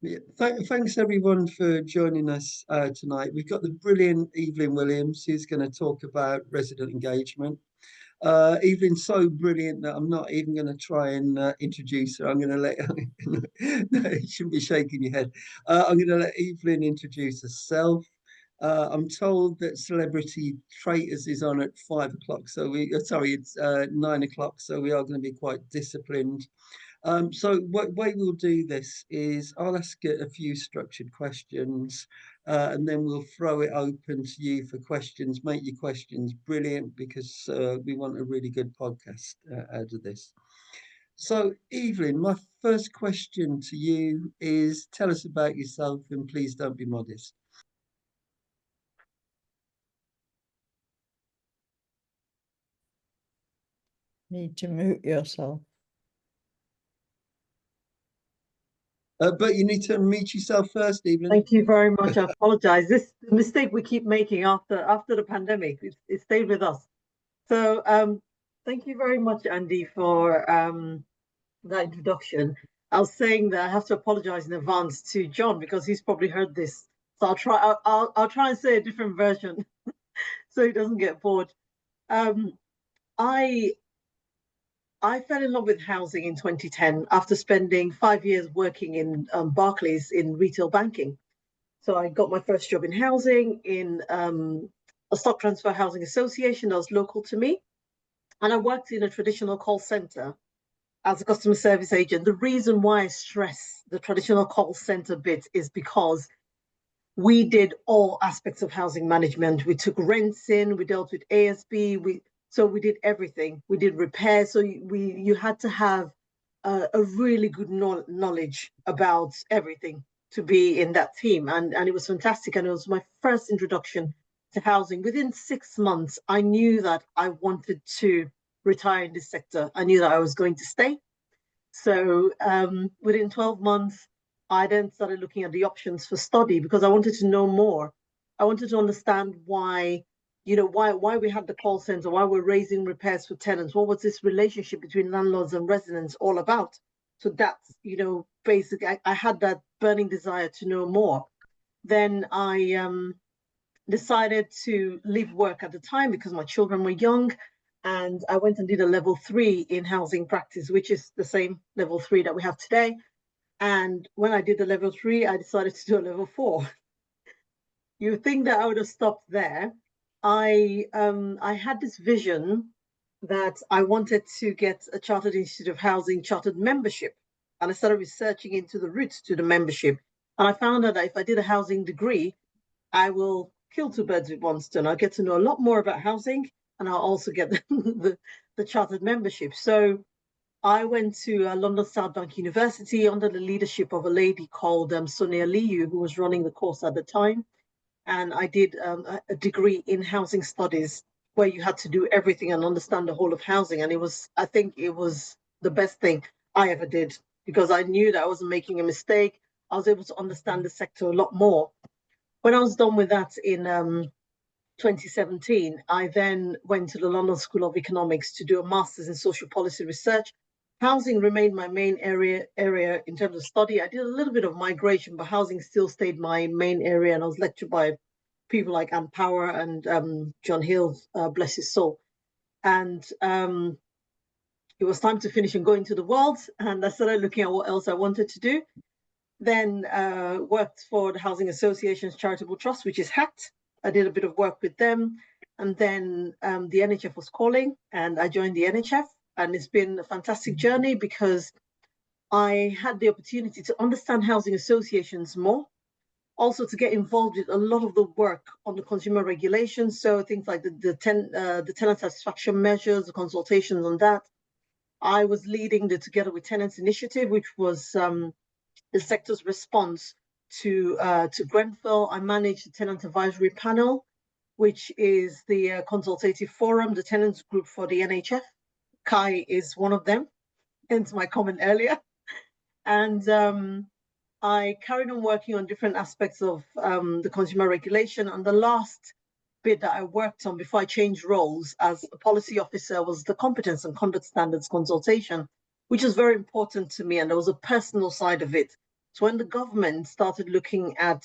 Yeah, thanks everyone for joining us tonight. We've got the brilliant Evelyn Williams who's going to talk about resident engagement. Evelyn's so brilliant that I'm not even going to try and introduce her. I'm going to let no, you shouldn't be shaking your head. I'm going to let Evelyn introduce herself. I'm told that Celebrity Traitors is on at 5 o'clock, so sorry, it's 9 o'clock, so we are going to be quite disciplined. So what way we'll do this is I'll ask a few structured questions, and then we'll throw it open to you for questions. Make your questions brilliant because we want a really good podcast out of this. So, Evelyn, my first question to you is tell us about yourself and please don't be modest. Need to mute yourself. But you need to meet yourself first, Evelyn. Thank you very much. I apologize. This mistake we keep making after the pandemic. It stayed with us. So thank you very much, Andy, for that introduction. I was saying that I have to apologize in advance to John because he's probably heard this. So I'll try and say a different version so he doesn't get bored. I fell in love with housing in 2010 after spending 5 years working in Barclays in retail banking. So I got my first job in housing in a stock transfer housing association that was local to me. And I worked in a traditional call center as a customer service agent. The reason why I stress the traditional call center bit is because we did all aspects of housing management. We took rents in, we dealt with ASB, so we did everything. We did repairs. So you had to have a really good knowledge about everything to be in that team. And it was fantastic. And it was my first introduction to housing. Within 6 months, I knew that I wanted to retire in this sector. I knew that I was going to stay. So within 12 months, I then started looking at the options for study because I wanted to know more. I wanted to understand why we had the call center, why we're raising repairs for tenants. What was this relationship between landlords and residents all about? So that's, basically, I had that burning desire to know more. Then I decided to leave work at the time because my children were young. And I went and did a level 3 in housing practice, which is the same level 3 that we have today. And when I did the level 3, I decided to do a level 4. You would think that I would have stopped there. I had this vision that I wanted to get a Chartered Institute of Housing chartered membership. And I started researching into the routes to the membership. And I found out that if I did a housing degree, I will kill 2 birds with 1 stone. I'll get to know a lot more about housing and I'll also get the chartered membership. So I went to London South Bank University under the leadership of a lady called Sonia Liu, who was running the course at the time. And I did a degree in housing studies where you had to do everything and understand the whole of housing. And I think it was the best thing I ever did because I knew that I wasn't making a mistake. I was able to understand the sector a lot more. When I was done with that in 2017, I then went to the London School of Economics to do a master's in social policy research. Housing remained my main area in terms of study. I did a little bit of migration, but housing still stayed my main area. And I was lectured by people like Ann Power and John Hill, bless his soul. And it was time to finish and go into the world. And I started looking at what else I wanted to do. Then worked for the Housing Association's Charitable Trust, which is HAT. I did a bit of work with them. And then the NHF was calling and I joined the NHF. And it's been a fantastic journey because I had the opportunity to understand housing associations more, also to get involved with a lot of the work on the consumer regulations. So things like the tenant satisfaction measures, the consultations on that. I was leading the Together with Tenants initiative, which was the sector's response to Grenfell. I managed the tenant advisory panel, which is the consultative forum, the tenants group for the NHF. Kai is one of them, hence my comment earlier. And I carried on working on different aspects of the consumer regulation. And the last bit that I worked on before I changed roles as a policy officer was the competence and conduct standards consultation, which is very important to me. And there was a personal side of it So when the government started looking at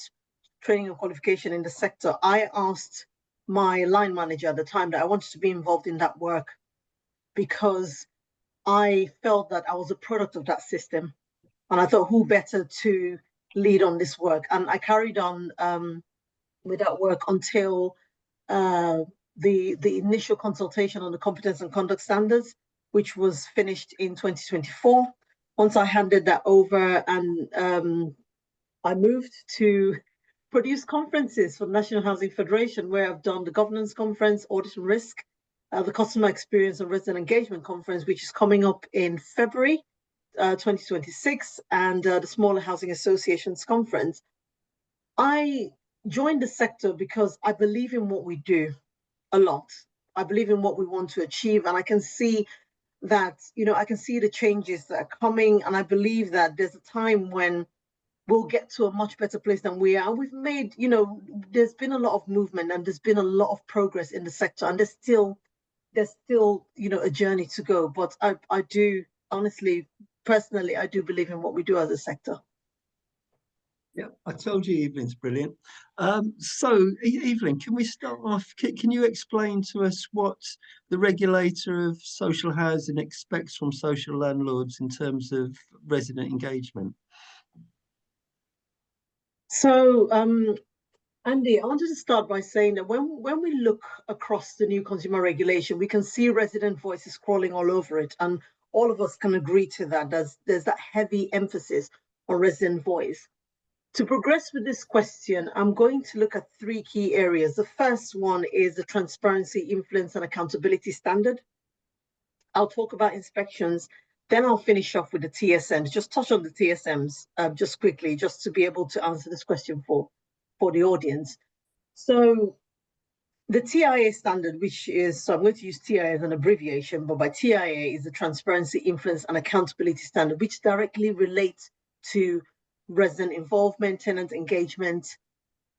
training and qualification in the sector, I asked my line manager at the time that I wanted to be involved in that work because I felt that I was a product of that system. And I thought, who better to lead on this work? And I carried on with that work until the initial consultation on the competence and conduct standards, which was finished in 2024. Once I handed that over, and I moved to produce conferences for the National Housing Federation, where I've done the governance conference, audit and risk, the customer experience and resident engagement conference, which is coming up in February 2026, and the Smaller Housing Associations conference. I joined the sector because I believe in what we do a lot. I believe in what we want to achieve, and I can see that, I can see the changes that are coming, and I believe that there's a time when we'll get to a much better place than we are. We've made, there's been a lot of movement and there's been a lot of progress in the sector, and there's still, a journey to go. But I do, honestly, personally, I do believe in what we do as a sector. Yeah, I told you Evelyn's brilliant. So, Evelyn, can we start off? Can you explain to us what the regulator of social housing expects from social landlords in terms of resident engagement? So, Andy, I wanted to start by saying that when we look across the new consumer regulation, we can see resident voices crawling all over it, and all of us can agree to that. There's that heavy emphasis on resident voice. To progress with this question, I'm going to look at three key areas. The first one is the transparency, influence, and accountability standard. I'll talk about inspections, then I'll finish off with the TSMs, just touch on the TSMs just quickly, just to be able to answer this question for the audience. So the TIA standard, which is, so I'm going to use TIA as an abbreviation, but by TIA is the transparency, influence, and accountability standard, which directly relates to resident involvement, tenant engagement.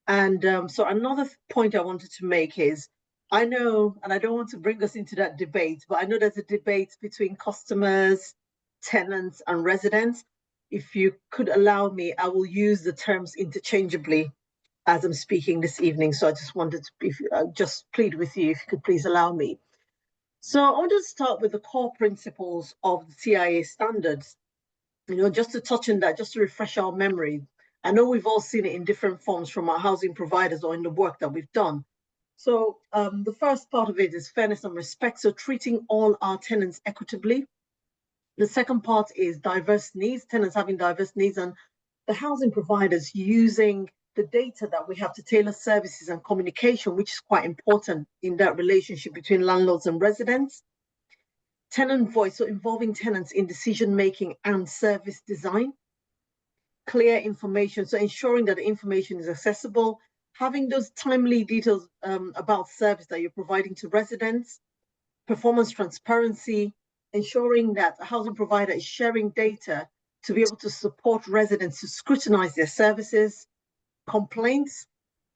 And so another point I wanted to make is, I know, and I don't want to bring us into that debate, but I know there's a debate between customers, tenants, and residents. If you could allow me, I will use the terms interchangeably as I'm speaking this evening. So I just wanted to just plead with you, if you could please allow me. So I want to start with the core principles of the TIA standards. Just to touch on that, just to refresh our memory. I know we've all seen it in different forms from our housing providers or in the work that we've done. So the first part of it is fairness and respect, so treating all our tenants equitably. The second part is diverse needs, tenants having diverse needs, and the housing providers using the data that we have to tailor services and communication, which is quite important in that relationship between landlords and residents. Tenant voice, so involving tenants in decision-making and service design. Clear information, so ensuring that the information is accessible, having those timely details about service that you're providing to residents. Performance transparency, ensuring that a housing provider is sharing data to be able to support residents to scrutinize their services. Complaints,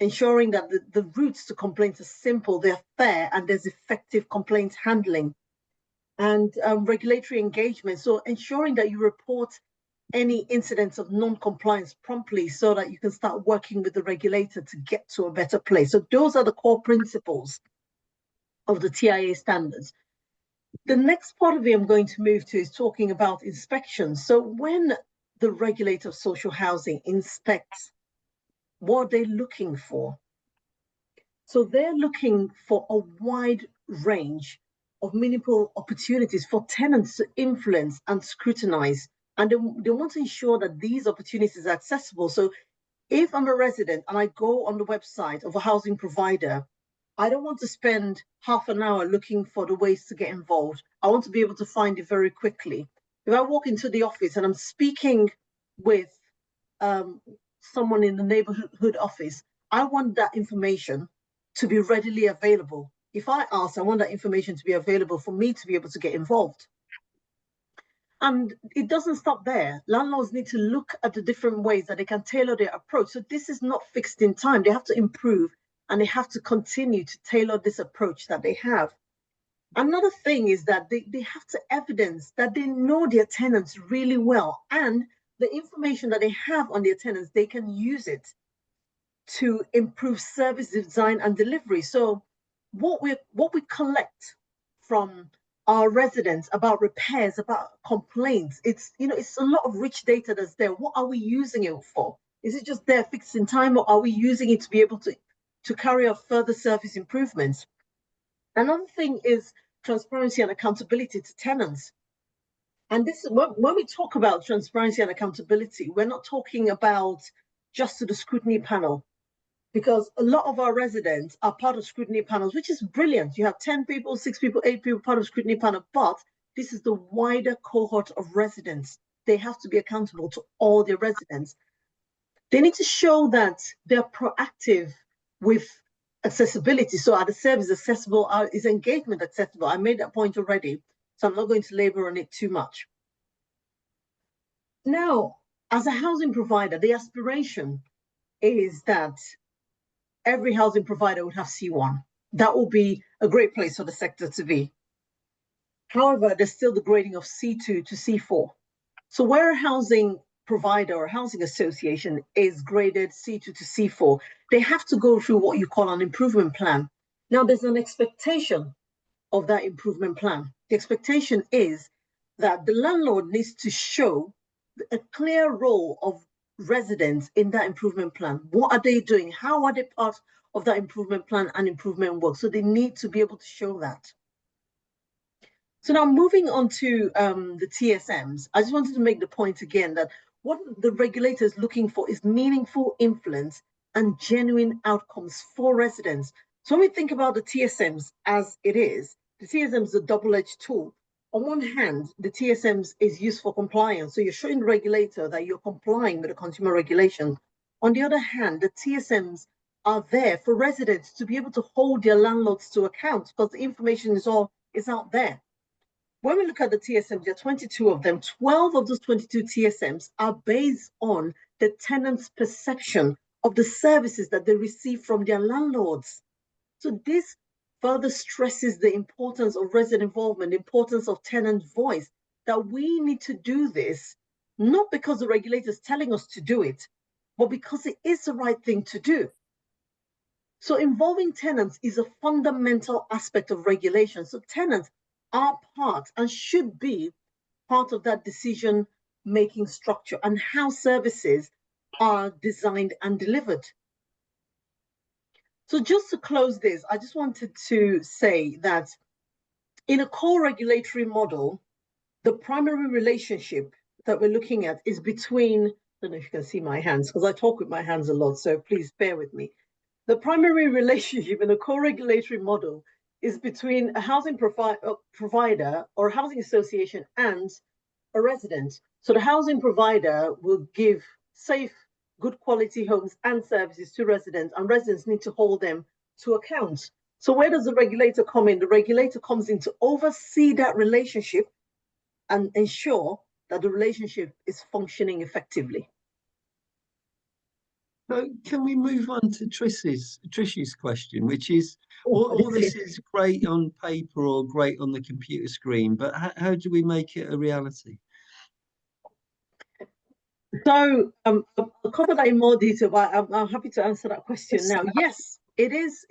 ensuring that the routes to complaints are simple, they're fair, and there's effective complaints handling. And regulatory engagement, so ensuring that you report any incidents of non-compliance promptly so that you can start working with the regulator to get to a better place. So those are the core principles of the TIA standards. The next part of it I'm going to move to is talking about inspections. So when the regulator of social housing inspects, what are they looking for? So they're looking for a wide range of meaningful opportunities for tenants to influence and scrutinize. And they want to ensure that these opportunities are accessible. So if I'm a resident and I go on the website of a housing provider, I don't want to spend half an hour looking for the ways to get involved. I want to be able to find it very quickly. If I walk into the office and I'm speaking with someone in the neighborhood office, I want that information to be readily available. If I ask, I want that information to be available for me to be able to get involved. And it doesn't stop there. Landlords need to look at the different ways that they can tailor their approach. So this is not fixed in time. They have to improve and they have to continue to tailor this approach that they have. Another thing is that they have to evidence that they know their tenants really well and the information that they have on their tenants, they can use it to improve service design and delivery. So what we collect from our residents about repairs, about complaints, it's it's a lot of rich data that's there. What are we using it for? Is it just there fixed in time, or are we using it to be able to carry out further service improvements? Another thing is transparency and accountability to tenants. And this is when we talk about transparency and accountability, we're not talking about just to the scrutiny panel, because a lot of our residents are part of scrutiny panels, which is brilliant. You have 10 people, 6 people, 8 people part of scrutiny panel, but this is the wider cohort of residents. They have to be accountable to all their residents. They need to show that they're proactive with accessibility. So are the service accessible? Is engagement accessible? I made that point already, so I'm not going to labor on it too much. Now, as a housing provider, the aspiration is that every housing provider would have C1. That would be a great place for the sector to be. However, there's still the grading of C2 to C4. So where a housing provider or housing association is graded C2 to C4, they have to go through what you call an improvement plan. Now, there's an expectation of that improvement plan. The expectation is that the landlord needs to show a clear role of residents in that improvement plan. What are they doing? How are they part of that improvement plan and improvement work? So they need to be able to show that. So now moving on to the TSMs, I just wanted to make the point again that what the regulator is looking for is meaningful influence and genuine outcomes for residents. So when we think about the TSMs as it is, the TSM is a double-edged tool. On one hand, the TSMs is used for compliance. So you're showing the regulator that you're complying with the consumer regulation. On the other hand, the TSMs are there for residents to be able to hold their landlords to account, because the information is out there. When we look at the TSMs, there are 22 of them. 12 of those 22 TSMs are based on the tenant's perception of the services that they receive from their landlords. So this further stresses the importance of resident involvement, the importance of tenant voice, that we need to do this, not because the regulator is telling us to do it, but because it is the right thing to do. So involving tenants is a fundamental aspect of regulation. So tenants are part and should be part of that decision-making structure and how services are designed and delivered. So just to close this, I just wanted to say that in a core regulatory model, the primary relationship that we're looking at is between, I don't know if you can see my hands, because I talk with my hands a lot, so please bear with me. The primary relationship in a core regulatory model is between a housing provider or a housing association and a resident. So the housing provider will give safe, good quality homes and services to residents, and residents need to hold them to account. So where does the regulator come in? The regulator comes in to oversee that relationship and ensure that the relationship is functioning effectively. So can we move on to Trish's question, which is, all this is great on paper or great on the computer screen, but how do we make it a reality? So I'll cover that in more detail, but I'm happy to answer that question now. Yes, it is.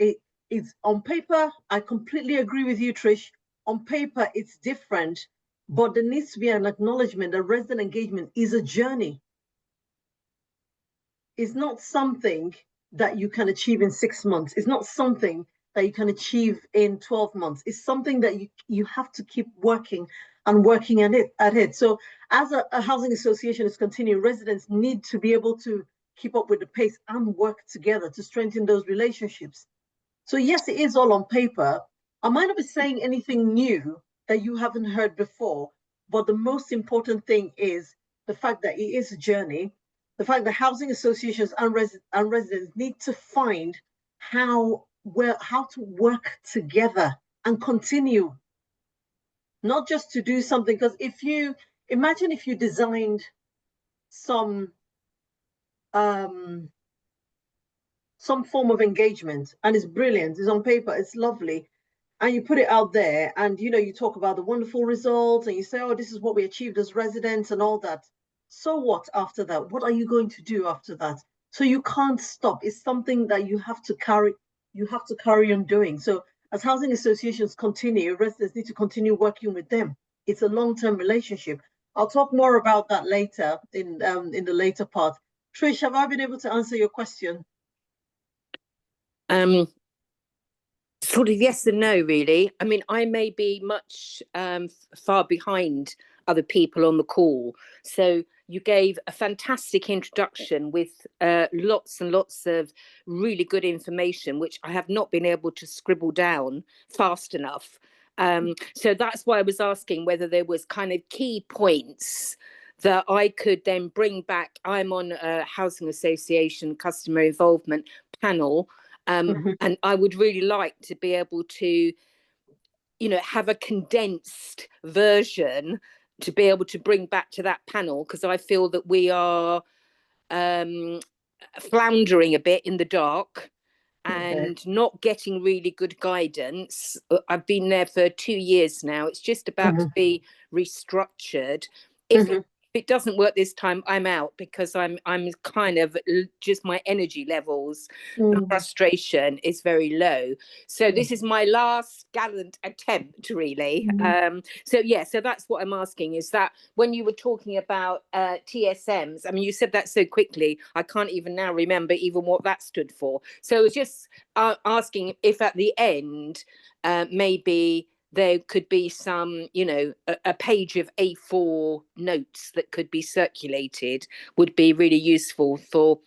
It's on paper. I completely agree with you, Trish. On paper, it's different, but there needs to be an acknowledgement that resident engagement is a journey. It's not something that you can achieve in 6 months. It's not something that you can achieve in 12 months. It's something that you have to keep working and working at it. So as a housing association is continuing, residents need to be able to keep up with the pace and work together to strengthen those relationships. So yes, it is all on paper. I might not be saying anything new that you haven't heard before, but the most important thing is the fact that it is a journey, the fact that housing associations and residents need to find how to work together and continue, not just to do something. Because if you imagine if you designed some form of engagement and it's brilliant, it's on paper, it's lovely, and you put it out there and you talk about the wonderful results and you say, oh, this is what we achieved as residents and all that. so what after that? What are you going to do after that? So you can't stop. It's something that you have to carry on doing. So as housing associations continue, residents need to continue working with them. It's a long-term relationship. I'll talk more about that later in the later part. Trish, have I been able to answer your question? Sort of yes and no, really. I mean, I may be much far behind other people on the call. So you gave a fantastic introduction with lots and lots of really good information, which I have not been able to scribble down fast enough. So that's why I was asking whether there was kind of key points that I could then bring back. I'm on a housing association customer involvement panel. And I would really like to be able to, have a condensed version to be able to bring back to that panel, because I feel that we are floundering a bit in the dark and not getting really good guidance. I've been there for 2 years now. It's just about to be restructured. If it doesn't work this time, I'm out, because I'm kind of just, my energy levels and frustration is very low. So this is my last gallant attempt, really. So that's what I'm asking, is that when you were talking about TSMs, I mean, you said that so quickly, I can't even now remember even what that stood for. So it's just asking if at the end, maybe there could be some, a page of A4 notes that could be circulated, would be really useful for,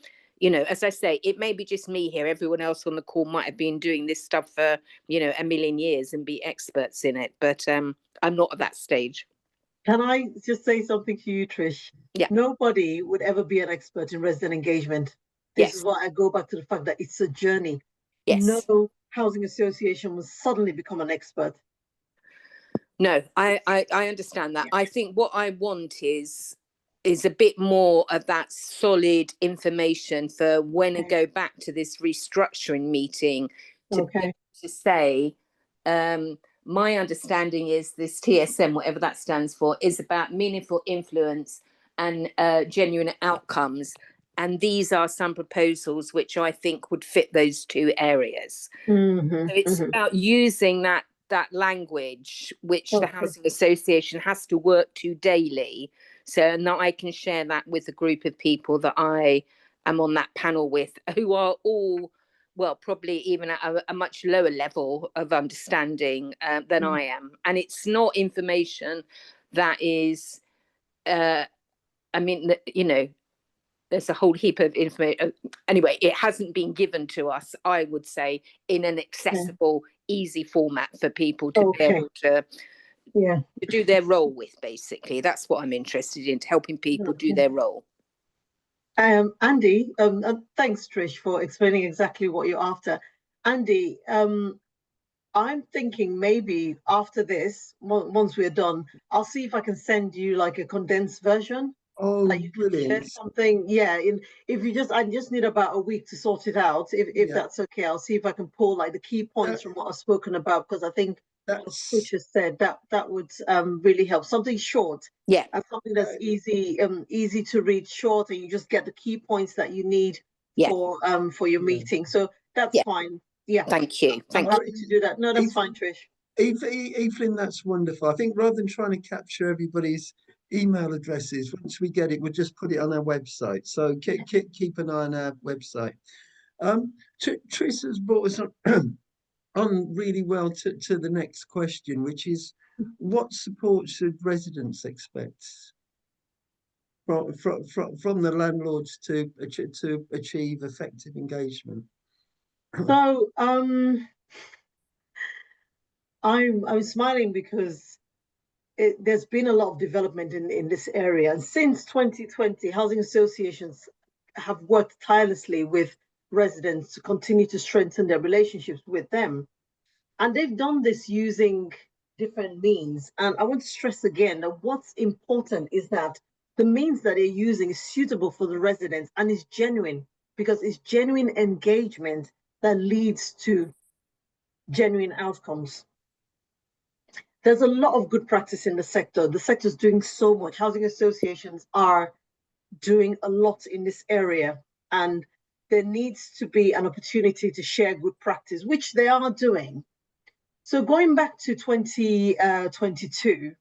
as I say, it may be just me here. Everyone else on the call might have been doing this stuff for, a million years and be experts in it. But I'm not at that stage. Can I just say something to you, Trish? Yeah. Nobody would ever be an expert in resident engagement. This is why I go back to the fact that it's a journey. Yes. No housing association will suddenly become an expert. No, I understand that. I think what I want is a bit more of that solid information for when I go back to this restructuring meeting to say, my understanding is this TSM, whatever that stands for, is about meaningful influence and genuine outcomes. And these are some proposals which I think would fit those two areas. So it's about using that language which the housing association has to work to daily, so that I can share that with a group of people that I am on that panel with, who are all, well, probably even at a much lower level of understanding than I am. And it's not information that is I mean, there's a whole heap of information. Anyway, it hasn't been given to us, I would say, in an accessible, easy format for people to be able to do their role with, basically. That's what I'm interested in, helping people do their role. Andy, thanks, Trish, for explaining exactly what you're after. Andy, I'm thinking maybe after this, once we're done, I'll see if I can send you like a condensed version. Oh, you can brilliant. share something. I just need about a week to sort it out. If that's okay, I'll see if I can pull like the key points from what I've spoken about, because I think Trish has said that would really help. Something short. Yeah. And something that's easy to read, short, and you just get the key points that you need for your meeting. So that's fine. Yeah. Thank you. I'm happy to do that. No, that's fine, Trish. Evelyn, that's wonderful. I think rather than trying to capture everybody's email addresses, once we get it, we'll just put it on our website. So keep an eye on our website. Trish has brought us on really well to the next question, which is, what support should residents expect from the landlords to achieve effective engagement? So I'm smiling because there's been a lot of development in this area. And since 2020, housing associations have worked tirelessly with residents to continue to strengthen their relationships with them. And they've done this using different means. And I want to stress again that what's important is that the means that they're using is suitable for the residents and is genuine, because it's genuine engagement that leads to genuine outcomes. There's a lot of good practice in the sector. The sector is doing so much. Housing associations are doing a lot in this area, and there needs to be an opportunity to share good practice, which they are doing. So going back to 2022,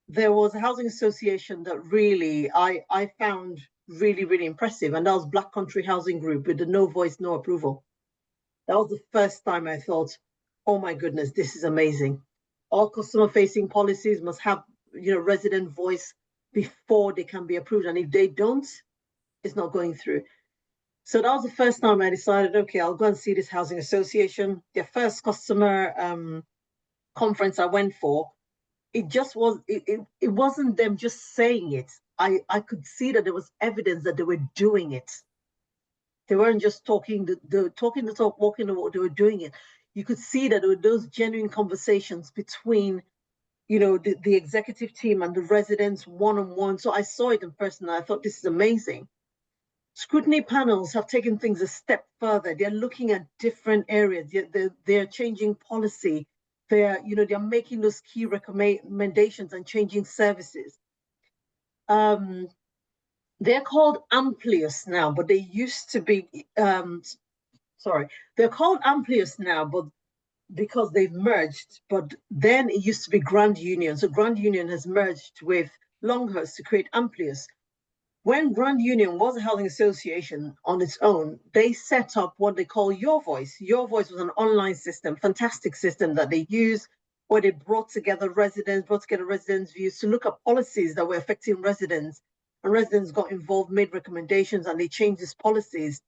there was a housing association that really I found really impressive, and that was Black Country Housing Group with the no voice, no approval. That was the first time I thought, oh my goodness, this is amazing. All customer facing policies must have, resident voice before they can be approved. And if they don't, it's not going through. So that was the first time I decided, okay, I'll go and see this housing association. Their first customer conference I went for, it just was, it wasn't them just saying it. I could see that there was evidence that they were doing it. They weren't just talking the talk, walking the walk, they were doing it. You could see that there were those genuine conversations between, the executive team and the residents one-on-one. So I saw it in person and I thought, this is amazing. Scrutiny panels have taken things a step further. They're looking at different areas. They're changing policy. They're making those key recommendations and changing services. They're called Amplius now, but they used to be, they're called Amplius now, but because they've merged, but then it used to be Grand Union. So Grand Union has merged with Longhurst to create Amplius. When Grand Union was a housing association on its own, they set up what they call Your Voice. Your Voice was an online system, fantastic system that they used, where they brought together residents' views to look at policies that were affecting residents. And residents got involved, made recommendations, and they changed these policies.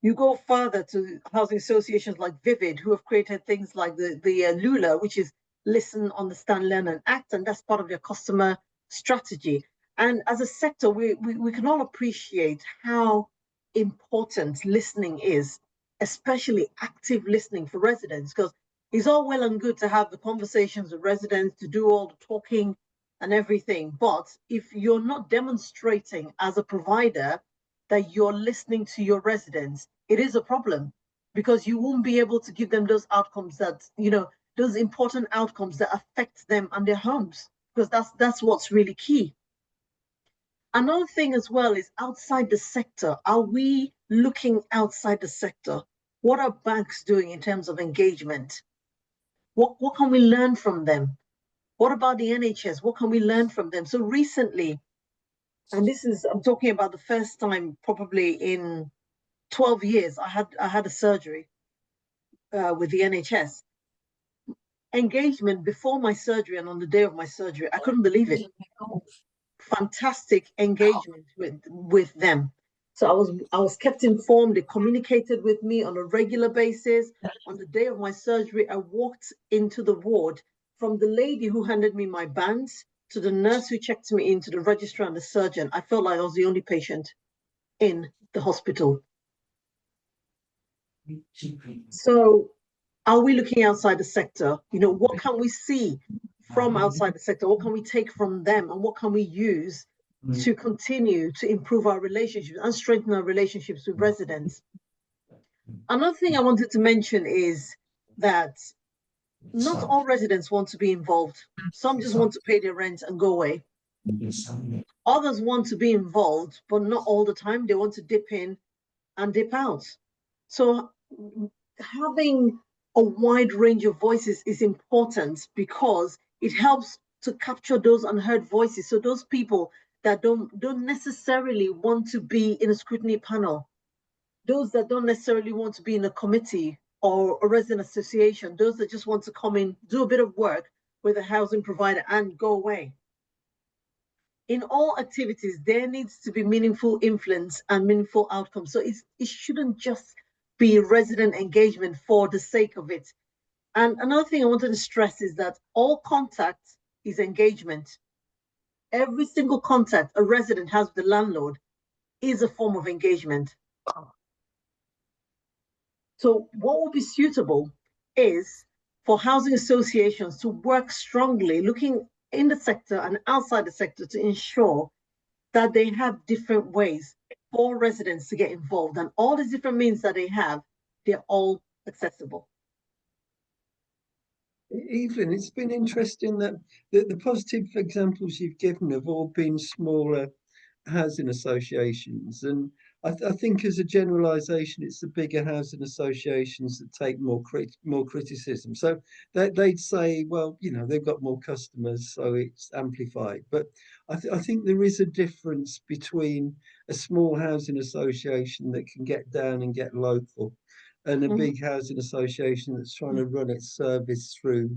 You go further to housing associations like Vivid, who have created things like the Lula, which is Listen, Understand, Learn, and Act, and that's part of their customer strategy. And as a sector, we can all appreciate how important listening is, especially active listening for residents, because it's all well and good to have the conversations with residents, to do all the talking and everything. But if you're not demonstrating as a provider that you're listening to your residents, it is a problem, because you won't be able to give them those outcomes that, those important outcomes that affect them and their homes, because that's what's really key. Another thing as well is outside the sector. Are we looking outside the sector? What are banks doing in terms of engagement? What can we learn from them? What about the NHS? What can we learn from them? So recently, and I'm talking about the first time probably in 12 years, I had a surgery with the NHS. Engagement before my surgery and on the day of my surgery, I couldn't believe it. Fantastic engagement with them. So I was kept informed. They communicated with me on a regular basis. On the day of my surgery, I walked into the ward, from the lady who handed me my bands to the nurse who checked me in, to the registrar and the surgeon. I felt like I was the only patient in the hospital. So are we looking outside the sector? What can we see from outside the sector? What can we take from them? And what can we use to continue to improve our relationships and strengthen our relationships with residents? Another thing I wanted to mention is that not all residents want to be involved. Some just want to pay their rent and go away. Others want to be involved, but not all the time. They want to dip in and dip out. So having a wide range of voices is important, because it helps to capture those unheard voices. So those people that don't necessarily want to be in a scrutiny panel, those that don't necessarily want to be in a committee or a resident association, those that just want to come in, do a bit of work with a housing provider and go away. In all activities, there needs to be meaningful influence and meaningful outcomes. So it shouldn't just be resident engagement for the sake of it. And another thing I wanted to stress is that all contact is engagement. Every single contact a resident has with the landlord is a form of engagement. So what would be suitable is for housing associations to work strongly, looking in the sector and outside the sector, to ensure that they have different ways for residents to get involved, and all these different means that they have, they're all accessible. Evelyn, it's been interesting that the positive examples you've given have all been smaller housing associations, and I think as a generalisation, it's the bigger housing associations that take more criticism. So they'd say, well, you know, they've got more customers, so it's amplified. But I think there is a difference between a small housing association that can get down and get local, and a Mhm. big housing association that's trying to run its service through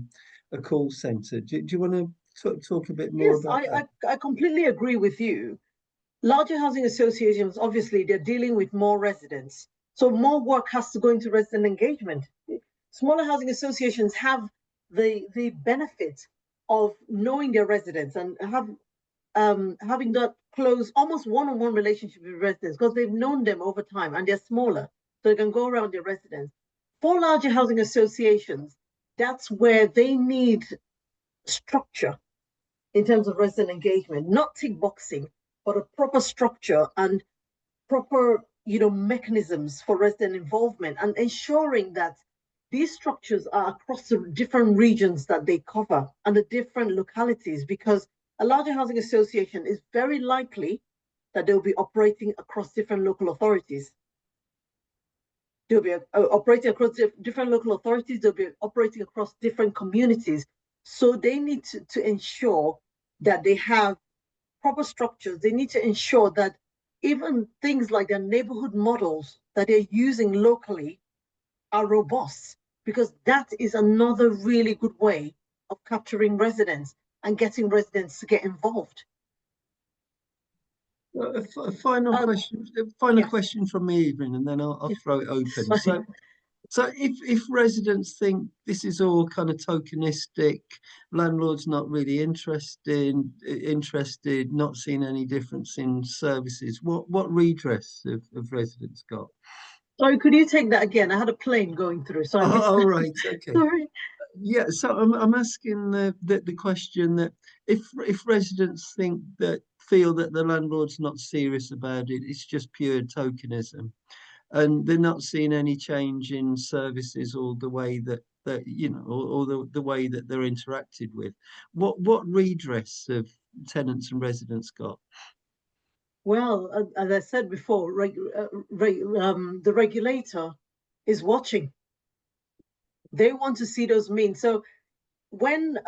a call centre. Do you want to talk a bit more Yes, about that? I completely agree with you. Larger housing associations, obviously, they're dealing with more residents. So more work has to go into resident engagement. Smaller housing associations have the benefit of knowing their residents and having that close, almost one-on-one relationship with residents because they've known them over time and they're smaller, so they can go around their residents. For larger housing associations, that's where they need structure in terms of resident engagement, not tick boxing, but a proper structure and proper, mechanisms for resident involvement and ensuring that these structures are across the different regions that they cover and the different localities, because a larger housing association is very likely that they'll be operating across different local authorities. They'll be operating across different local authorities, they'll be operating across different communities. So they need to ensure that they have proper structures. They need to ensure that even things like their neighborhood models that they're using locally are robust, because that is another really good way of capturing residents and getting residents to get involved. A final question, final Yes. question from me, Evelyn, and then I'll Yes. throw it open. Sorry. So if residents think this is all kind of tokenistic, landlords not really interested, not seeing any difference in services, what redress have residents got? Sorry, could you take that again? I had a plane going through, so I Oh, missed all that. right, okay. Sorry. Yeah, so I'm asking the question that if residents feel that the landlord's not serious about it, it's just pure tokenism, and they're not seeing any change in services or the way that you know, or the way that they're interacted with. What redress have tenants and residents got? Well, as I said before, the regulator is watching. They want to see those means. So when,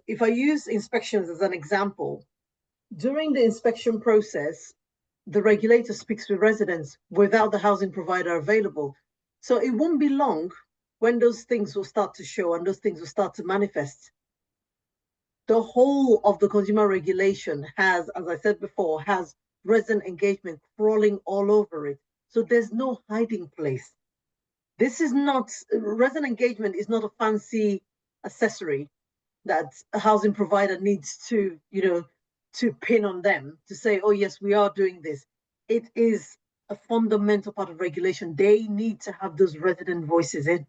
if I use inspections as an example, during the inspection process, the regulator speaks with residents without the housing provider available. So it won't be long when those things will start to show and those things will start to manifest. The whole of the consumer regulation has, as I said before, has resident engagement crawling all over it. So there's no hiding place. This is not, resident engagement is not a fancy accessory that a housing provider needs to, to pin on them to say, oh, yes, we are doing this. It is a fundamental part of regulation. They need to have those resident voices in.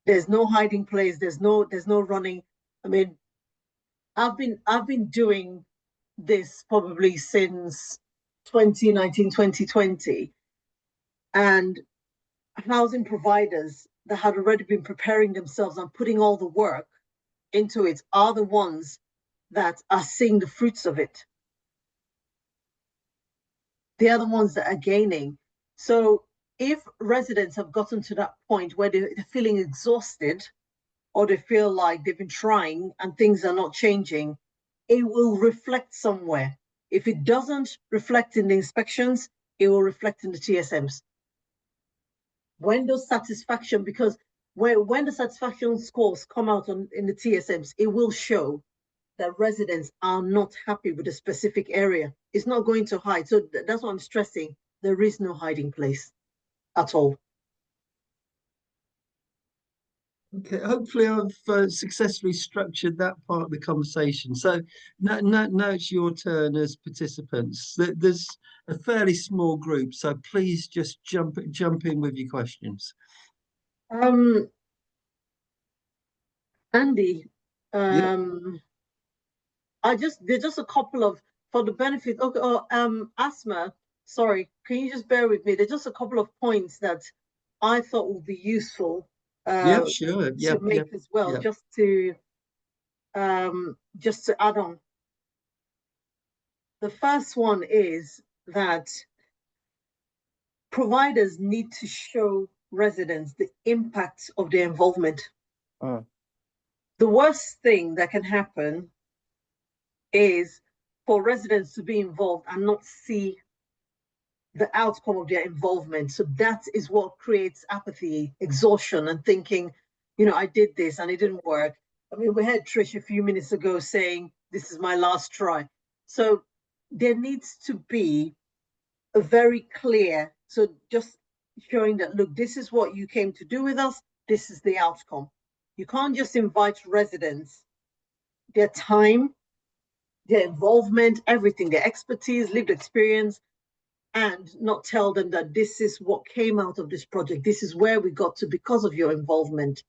There's no hiding place. There's no running. I mean, I've been doing this probably since 2019, 2020. And housing providers that had already been preparing themselves and putting all the work into it are the ones that are seeing the fruits of it. They are the ones that are gaining. So if residents have gotten to that point where they're feeling exhausted or they feel like they've been trying and things are not changing, it will reflect somewhere. If it doesn't reflect in the inspections, it will reflect in the TSMs. When those satisfaction, because when the satisfaction scores come out in the TSMs, it will show that residents are not happy with a specific area. It's not going to hide. So that's what I'm stressing. There is no hiding place at all. Okay, hopefully I've successfully structured that part of the conversation. So now it's your turn as participants. There's a fairly small group, so please just jump in with your questions. Andy, Yeah, there's just a couple of, for the benefit. Okay, Asma, sorry, can you just bear with me? There's just a couple of points that I thought would be useful yeah, sure. Yeah, to yeah, make as well, yeah. just to add on. The first one is that providers need to show residents the impact of their involvement. The worst thing that can happen is for residents to be involved and not see the outcome of their involvement. So that is what creates apathy, exhaustion, and thinking, I did this and it didn't work. I mean, we had Trish a few minutes ago saying, this is my last try. So there needs to be a very clear, so just showing that, look, this is what you came to do with us, this is the outcome. You can't just invite residents, their time, their involvement, everything, their expertise, lived experience, and not tell them that this is what came out of this project. This is where we got to because of your involvement.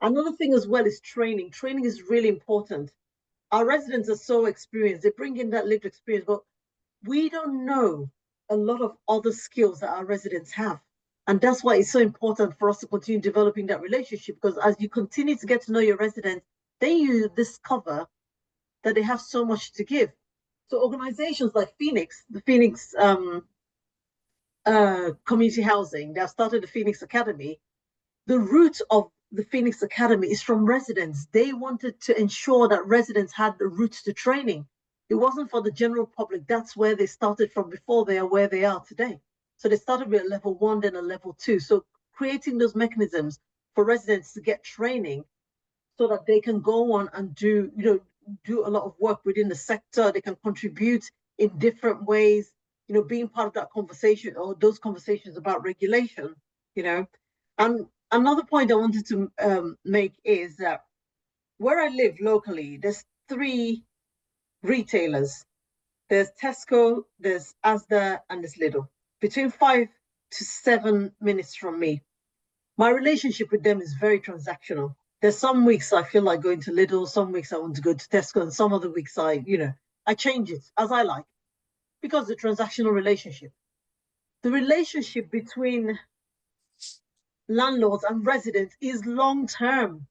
Another thing as well is training. Training is really important. Our residents are so experienced. They bring in that lived experience, but we don't know a lot of other skills that our residents have. And that's why it's so important for us to continue developing that relationship, because as you continue to get to know your residents, then you discover that they have so much to give. So organizations like Phoenix, the Phoenix Community Housing, they have started the Phoenix Academy. The root of the Phoenix Academy is from residents. They wanted to ensure that residents had the roots to training. It wasn't for the general public. That's where they started from before they are where they are today. So they started with a level 1, then a level 2. So creating those mechanisms for residents to get training so that they can go on and do a lot of work within the sector. They can contribute in different ways, being part of that conversation or those conversations about regulation, And another point I wanted to make is that where I live locally, there's 3 retailers. There's Tesco, there's Asda, and there's Lidl, between 5 to 7 minutes from me. My relationship with them is very transactional. There's some weeks I feel like going to Lidl, some weeks I want to go to Tesco, and some other weeks I change it as I like, because the transactional relationship. The relationship between landlords and residents is long-term.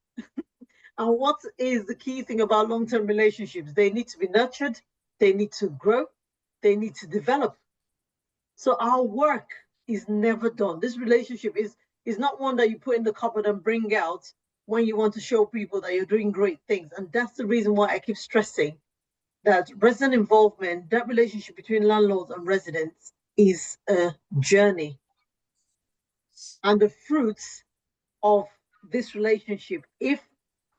And what is the key thing about long-term relationships? They need to be nurtured, they need to grow, they need to develop. So our work is never done. This relationship is not one that you put in the cupboard and bring out when you want to show people that you're doing great things. And that's the reason why I keep stressing that resident involvement, that relationship between landlords and residents is a journey. And the fruits of this relationship, if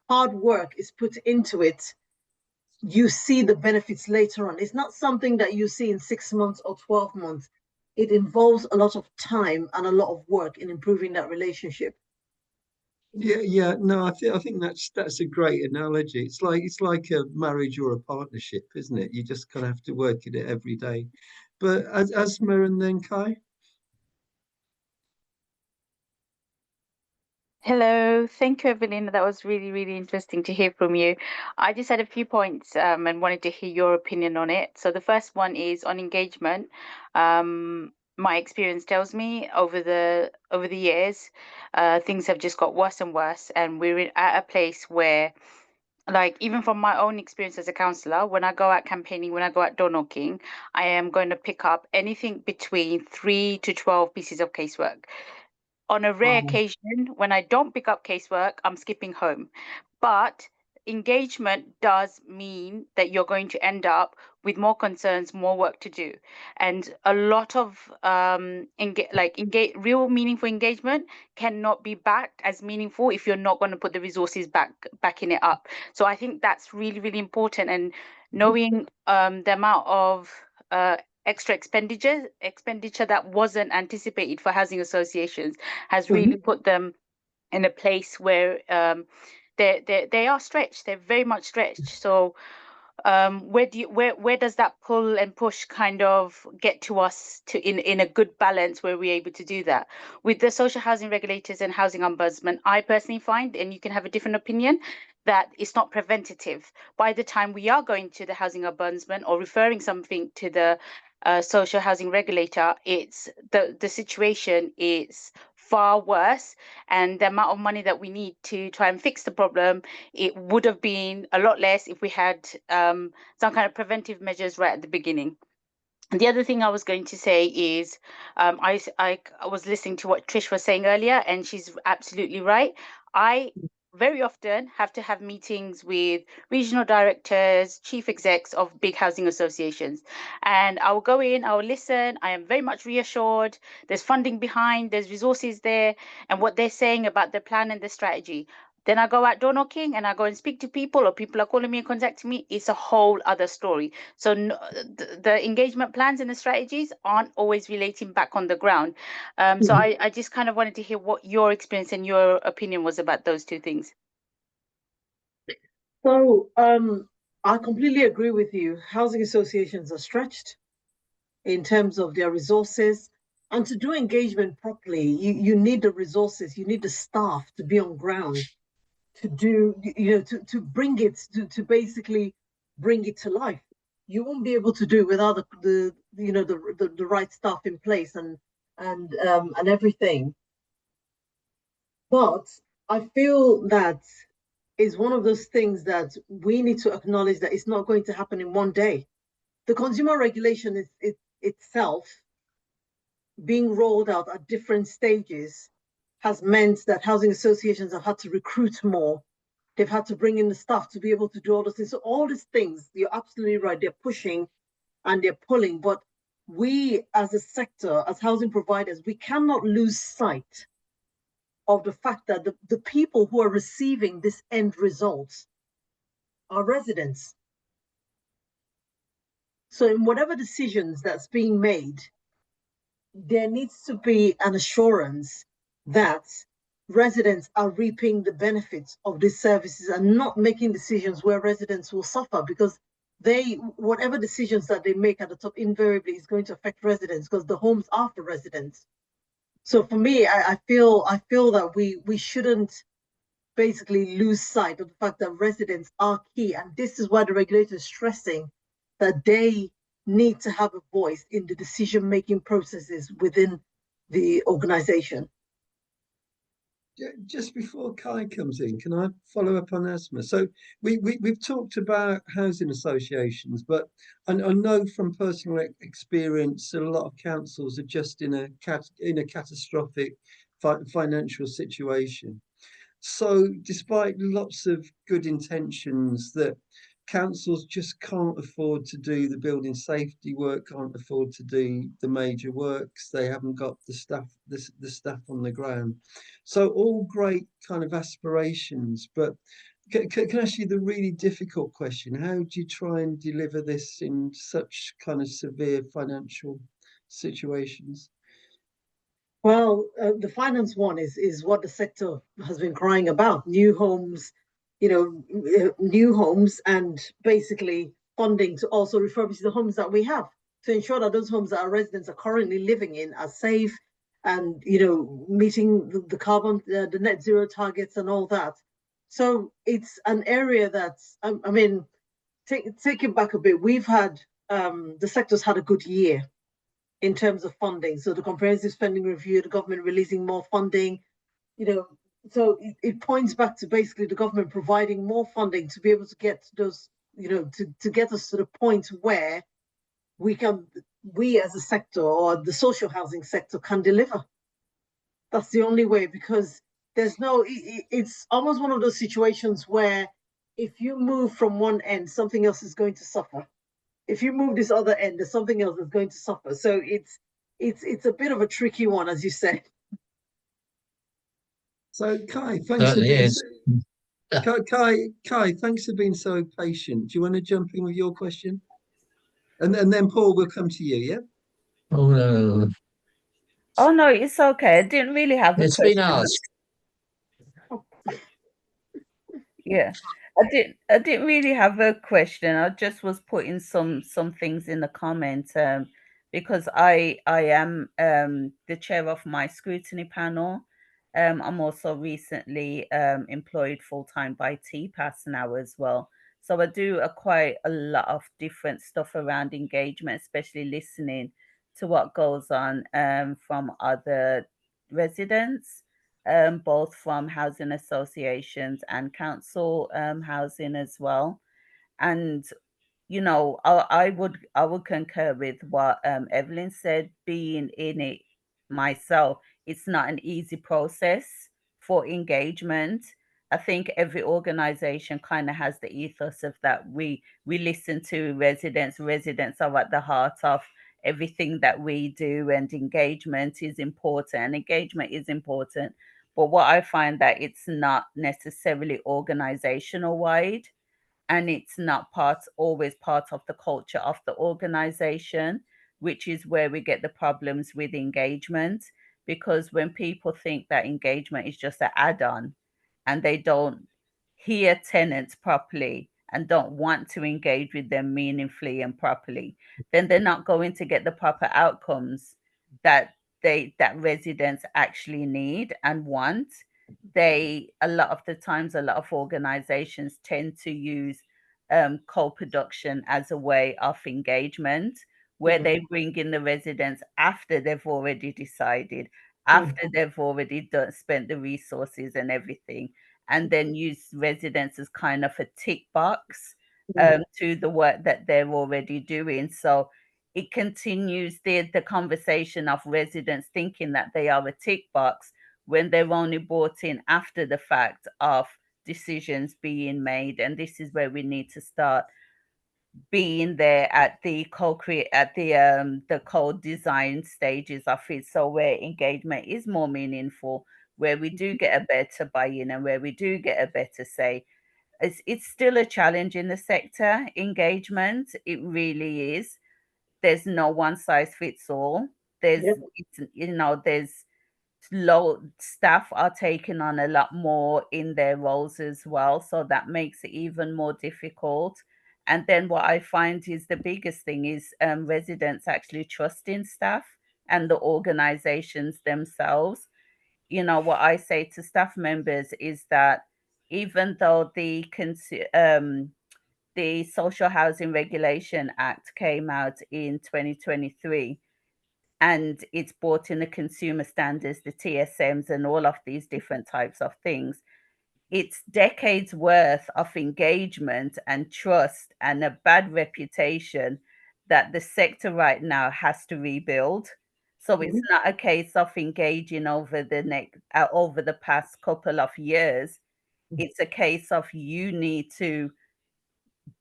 hard work is put into it, you see the benefits later on. It's not something that you see in 6 months or 12 months. It involves a lot of time and a lot of work in improving that relationship. Yeah. No, I think that's a great analogy. It's like a marriage or a partnership, isn't it? You just kind of have to work at it every day. But Asma and then Kai. Hello, thank you, Evelyn. That was really, really interesting to hear from you. I just had a few points and wanted to hear your opinion on it. So the first one is on engagement. My experience tells me over the years, things have just got worse and worse, and we're at a place where, like, even from my own experience as a counsellor, when I go out campaigning, when I go out door knocking, I am going to pick up anything between 3 to 12 pieces of casework. On a rare occasion, when I don't pick up casework, I'm skipping home. But engagement does mean that you're going to end up with more concerns, more work to do. And a lot of real meaningful engagement cannot be backed as meaningful if you're not going to put the resources backing it up. So I think that's really, really important. And knowing the amount of extra expenditure that wasn't anticipated for housing associations has really put them in a place where they are stretched. They're very much stretched. So where does that pull and push kind of get to us to in a good balance where we're able to do that? With the social housing regulators and housing ombudsman, I personally find, and you can have a different opinion, that it's not preventative. By the time we are going to the housing ombudsman or referring something to the social housing regulator, it's the situation is far worse, and the amount of money that we need to try and fix the problem, it would have been a lot less if we had some kind of preventive measures right at the beginning. And the other thing I was going to say is, I was listening to what Trish was saying earlier, and she's absolutely right. I very often have to have meetings with regional directors, chief execs of big housing associations. And I will go in, I will listen. I am very much reassured. There's funding behind, there's resources there, and what they're saying about the plan and the strategy. Then I go out door knocking and I go and speak to people, or people are calling me and contacting me. It's a whole other story. So the engagement plans and the strategies aren't always relating back on the ground. So I just kind of wanted to hear what your experience and your opinion was about those two things. So I completely agree with you. Housing associations are stretched in terms of their resources. And to do engagement properly, you need the resources, you need the staff to be on ground, to do, to bring it, to basically bring it to life. You won't be able to do it without the right staff in place and everything. But I feel that is one of those things that we need to acknowledge that it's not going to happen in one day. The consumer regulation is itself being rolled out at different stages has meant that housing associations have had to recruit more. They've had to bring in the staff to be able to do all those things. So all these things, you're absolutely right, they're pushing and they're pulling. But we as a sector, as housing providers, we cannot lose sight of the fact that the people who are receiving this end results are residents. So in whatever decisions that's being made, there needs to be an assurance that residents are reaping the benefits of these services and not making decisions where residents will suffer, because whatever decisions that they make at the top invariably is going to affect residents, because the homes are for residents. So for me, I feel that we shouldn't basically lose sight of the fact that residents are key. And this is why the regulator is stressing that they need to have a voice in the decision-making processes within the organization. Just before Kai comes in, can I follow up on Asma? So we've talked about housing associations, but I know from personal experience that a lot of councils are just in a catastrophic financial situation. So despite lots of good intentions, that councils just can't afford to do the building safety work, can't afford to do the major works. They haven't got the staff on the ground. So all great kind of aspirations, but can I ask you the really difficult question? How do you try and deliver this in such kind of severe financial situations? Well, the finance one is what the sector has been crying about. New homes, new homes, and basically funding to also refurbish the homes that we have, to ensure that those homes that our residents are currently living in are safe and, meeting the carbon, the net zero targets and all that. So it's an area that's, I mean, take it back a bit. We've had, the sector's had a good year in terms of funding. So the comprehensive spending review, the government releasing more funding, so it points back to basically the government providing more funding to be able to get those, to get us to the point where we as a sector, or the social housing sector, can deliver. That's the only way, because it's almost one of those situations where if you move from one end, something else is going to suffer. If you move this other end, there's something else that's going to suffer. So it's a bit of a tricky one, as you said. So Kai, thanks for being Kai, thanks for being so patient. Do you want to jump in with your question? And then Paul will come to you, yeah? Oh no, it's okay. I didn't really have a question. It's been asked. Yeah. I didn't really have a question. I just was putting some things in the comments because I am the chair of my scrutiny panel. I'm also recently employed full-time by TPAS now as well. So I do quite a lot of different stuff around engagement, especially listening to what goes on from other residents, both from housing associations and council housing as well. And I would concur with what Evelyn said. Being in it myself, it's not an easy process for engagement. I think every organization kind of has the ethos of that. We listen to residents. Residents are at the heart of everything that we do, and engagement is important. And engagement is important, but what I find that it's not necessarily organizational wide, and it's not always part of the culture of the organization, which is where we get the problems with engagement. Because when people think that engagement is just an add-on, and they don't hear tenants properly and don't want to engage with them meaningfully and properly, then they're not going to get the proper outcomes that that residents actually need and want. A lot of the times, a lot of organizations tend to use co-production as a way of engagement, where they bring in the residents after they've already decided, after they've already spent the resources and everything, and then use residents as kind of a tick box to the work that they're already doing. So it continues the conversation of residents thinking that they are a tick box when they're only brought in after the fact of decisions being made. And this is where we need to start being there at the co-create, at the co-design stages of it, so where engagement is more meaningful, where we do get a better buy-in, and where we do get a better say. It's still a challenge in the sector, engagement. It really is. There's no one size fits all. There's low staff are taking on a lot more in their roles as well, so that makes it even more difficult. And then what I find is the biggest thing is residents actually trusting staff and the organizations themselves. What I say to staff members is that even though the Social Housing Regulation Act came out in 2023, and it's brought in the consumer standards, the TSMs, and all of these different types of things. It's decades worth of engagement and trust and a bad reputation that the sector right now has to rebuild. So it's not a case of engaging over the past couple of years. It's a case of you need to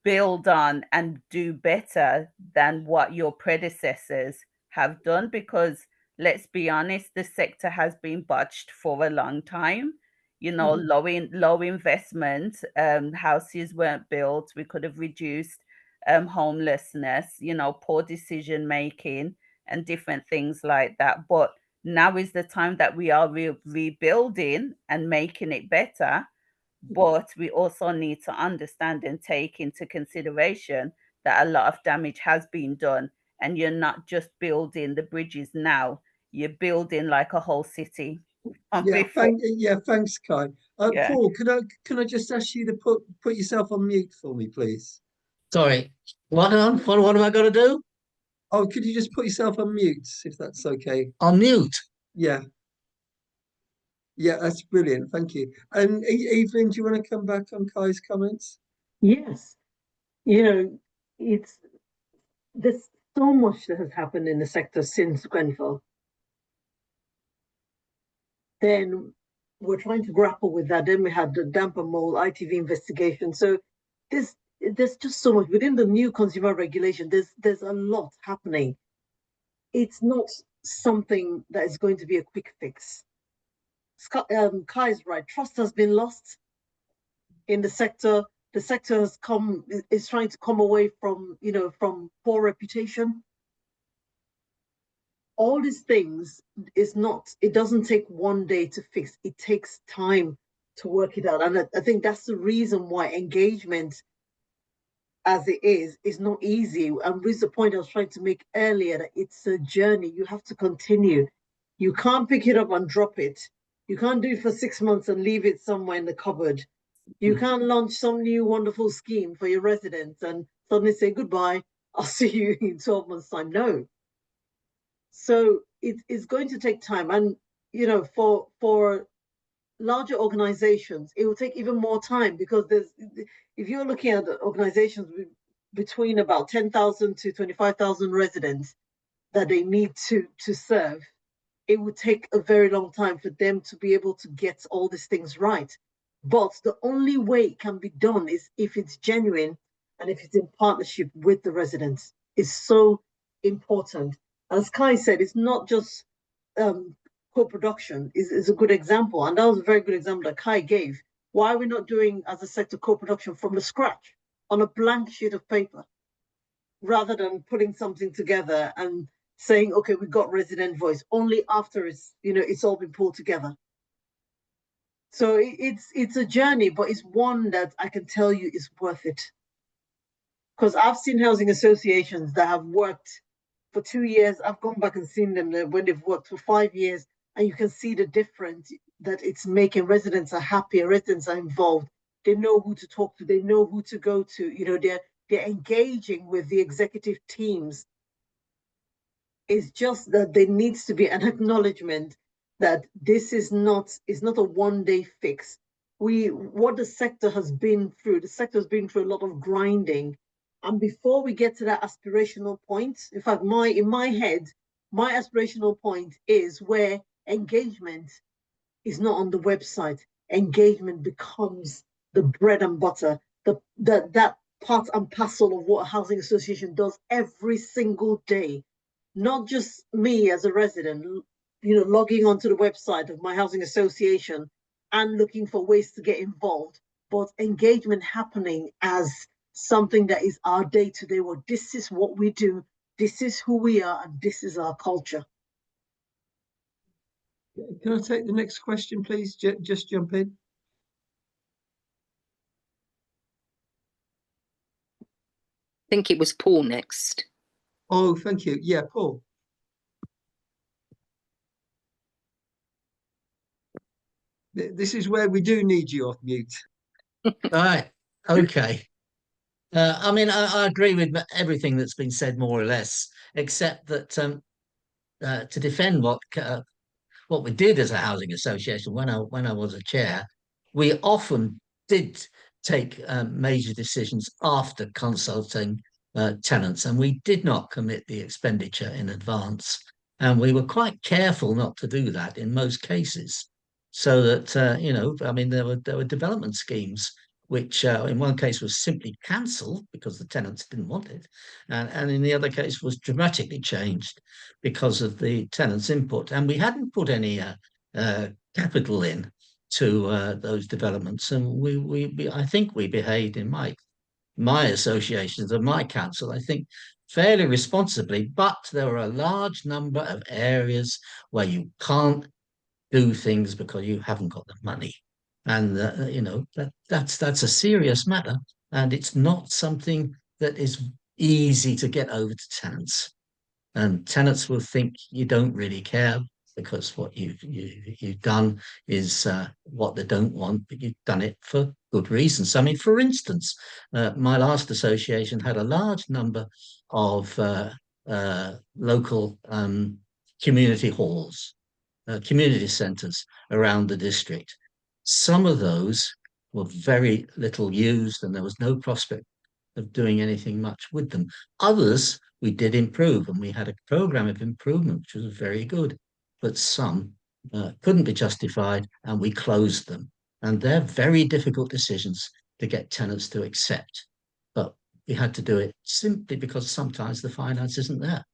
build on and do better than what your predecessors have done, because let's be honest, the sector has been botched for a long time. Low investment, houses weren't built, we could have reduced homelessness, poor decision making and different things like that. But now is the time that we are rebuilding and making it better. But we also need to understand and take into consideration that a lot of damage has been done, and you're not just building the bridges now, you're building like a whole city. Thanks, Kai. Yeah. Paul, can I just ask you to put yourself on mute for me, please? Sorry, what am I going to do? Oh, could you just put yourself on mute, if that's okay? On mute? Yeah. Yeah, that's brilliant. Thank you. And Evelyn, do you want to come back on Kai's comments? Yes. There's so much that has happened in the sector since Grenfell. Then we're trying to grapple with that. Then we had the damper mold ITV investigation. So there's just so much within the new consumer regulation. There's a lot happening. It's not something that is going to be a quick fix. Kai is right. Trust has been lost in the sector. The sector is trying to come away from poor reputation. All these things it doesn't take one day to fix. It takes time to work it out. And I think that's the reason why engagement as it is not easy. And with the point I was trying to make earlier, that it's a journey. You have to continue. You can't pick it up and drop it. You can't do it for 6 months and leave it somewhere in the cupboard. You can't launch some new wonderful scheme for your residents and suddenly say, goodbye, I'll see you in 12 months' time. No. So it's going to take time. And for larger organizations, it will take even more time, because if you're looking at organizations between about 10,000 to 25,000 residents that they need to serve, it would take a very long time for them to be able to get all these things right. But the only way it can be done is if it's genuine and if it's in partnership with the residents. It's so important. As Kai said, it's not just co-production is a good example. And that was a very good example that Kai gave. Why are we not doing, as a sector, co-production from the scratch on a blank sheet of paper, rather than putting something together and saying, okay, we got resident voice only after it's all been pulled together. So it's a journey, but it's one that I can tell you is worth it. Because I've seen housing associations that have worked for 2 years. I've gone back and seen them when they've worked for 5 years, and you can see the difference that it's making. Residents are happier, residents are involved. They know who to talk to, they know who to go to, they're engaging with the executive teams. It's just that there needs to be an acknowledgement that this is not a one-day fix. What the sector has been through, the sector has been through a lot of grinding. And before we get to that aspirational point, in fact, in my head, my aspirational point is where engagement is not on the website. Engagement becomes the bread and butter, that part and parcel of what a housing association does every single day. Not just me as a resident, logging onto the website of my housing association and looking for ways to get involved, but engagement happening as something that is our day-to-day. Well, this is what we do, this is who we are, and this is our culture. Can I take the next question, please? Just jump in. I think it was Paul next. Oh, thank you. Yeah, Paul. This is where we do need you off mute. Right. Okay. I mean, I agree with everything that's been said, more or less, except that to defend what we did as a housing association when I was a chair, we often did take major decisions after consulting tenants, and we did not commit the expenditure in advance, and we were quite careful not to do that in most cases, so that I mean, there were development schemes which in one case was simply cancelled because the tenants didn't want it, and in the other case was dramatically changed because of the tenants' input. And we hadn't put any capital in to those developments, and I think we behaved in my associations and my council, I think, fairly responsibly. But there are a large number of areas where you can't do things because you haven't got the money, and that's a serious matter, and it's not something that is easy to get over to tenants. And tenants will think you don't really care because what you've done is what they don't want, but you've done it for good reasons. I mean, for instance, my last association had a large number of local community halls, community centres around the district. Some of those were very little used, and there was no prospect of doing anything much with them. Others we did improve, and we had a program of improvement which was very good, but some couldn't be justified, and we closed them. And they're very difficult decisions to get tenants to accept, but we had to do it simply because sometimes the finance isn't there.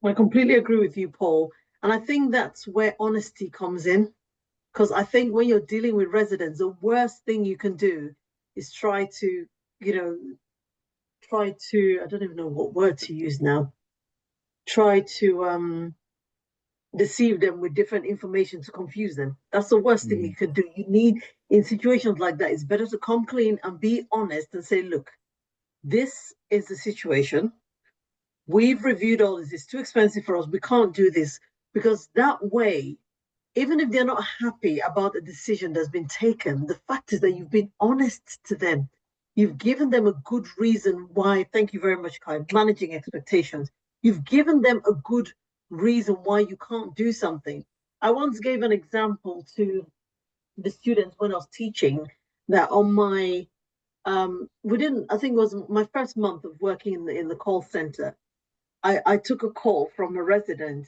I completely agree with you, Paul, and I think that's where honesty comes in, because I think when you're dealing with residents, the worst thing you can do is try to I don't even know what word to use now, try to deceive them with different information to confuse them. That's the worst thing you can do. You need, in situations like that, it's better to come clean and be honest and say, look, this is the situation. We've reviewed all this. It's too expensive for us. We can't do this. Because that way, even if they're not happy about the decision that's been taken, the fact is that you've been honest to them. You've given them a good reason why. Thank you very much, Kai. Managing expectations. You've given them a good reason why you can't do something. I once gave an example to the students when I was teaching that on my I think it was my first month of working in the call center. I took a call from a resident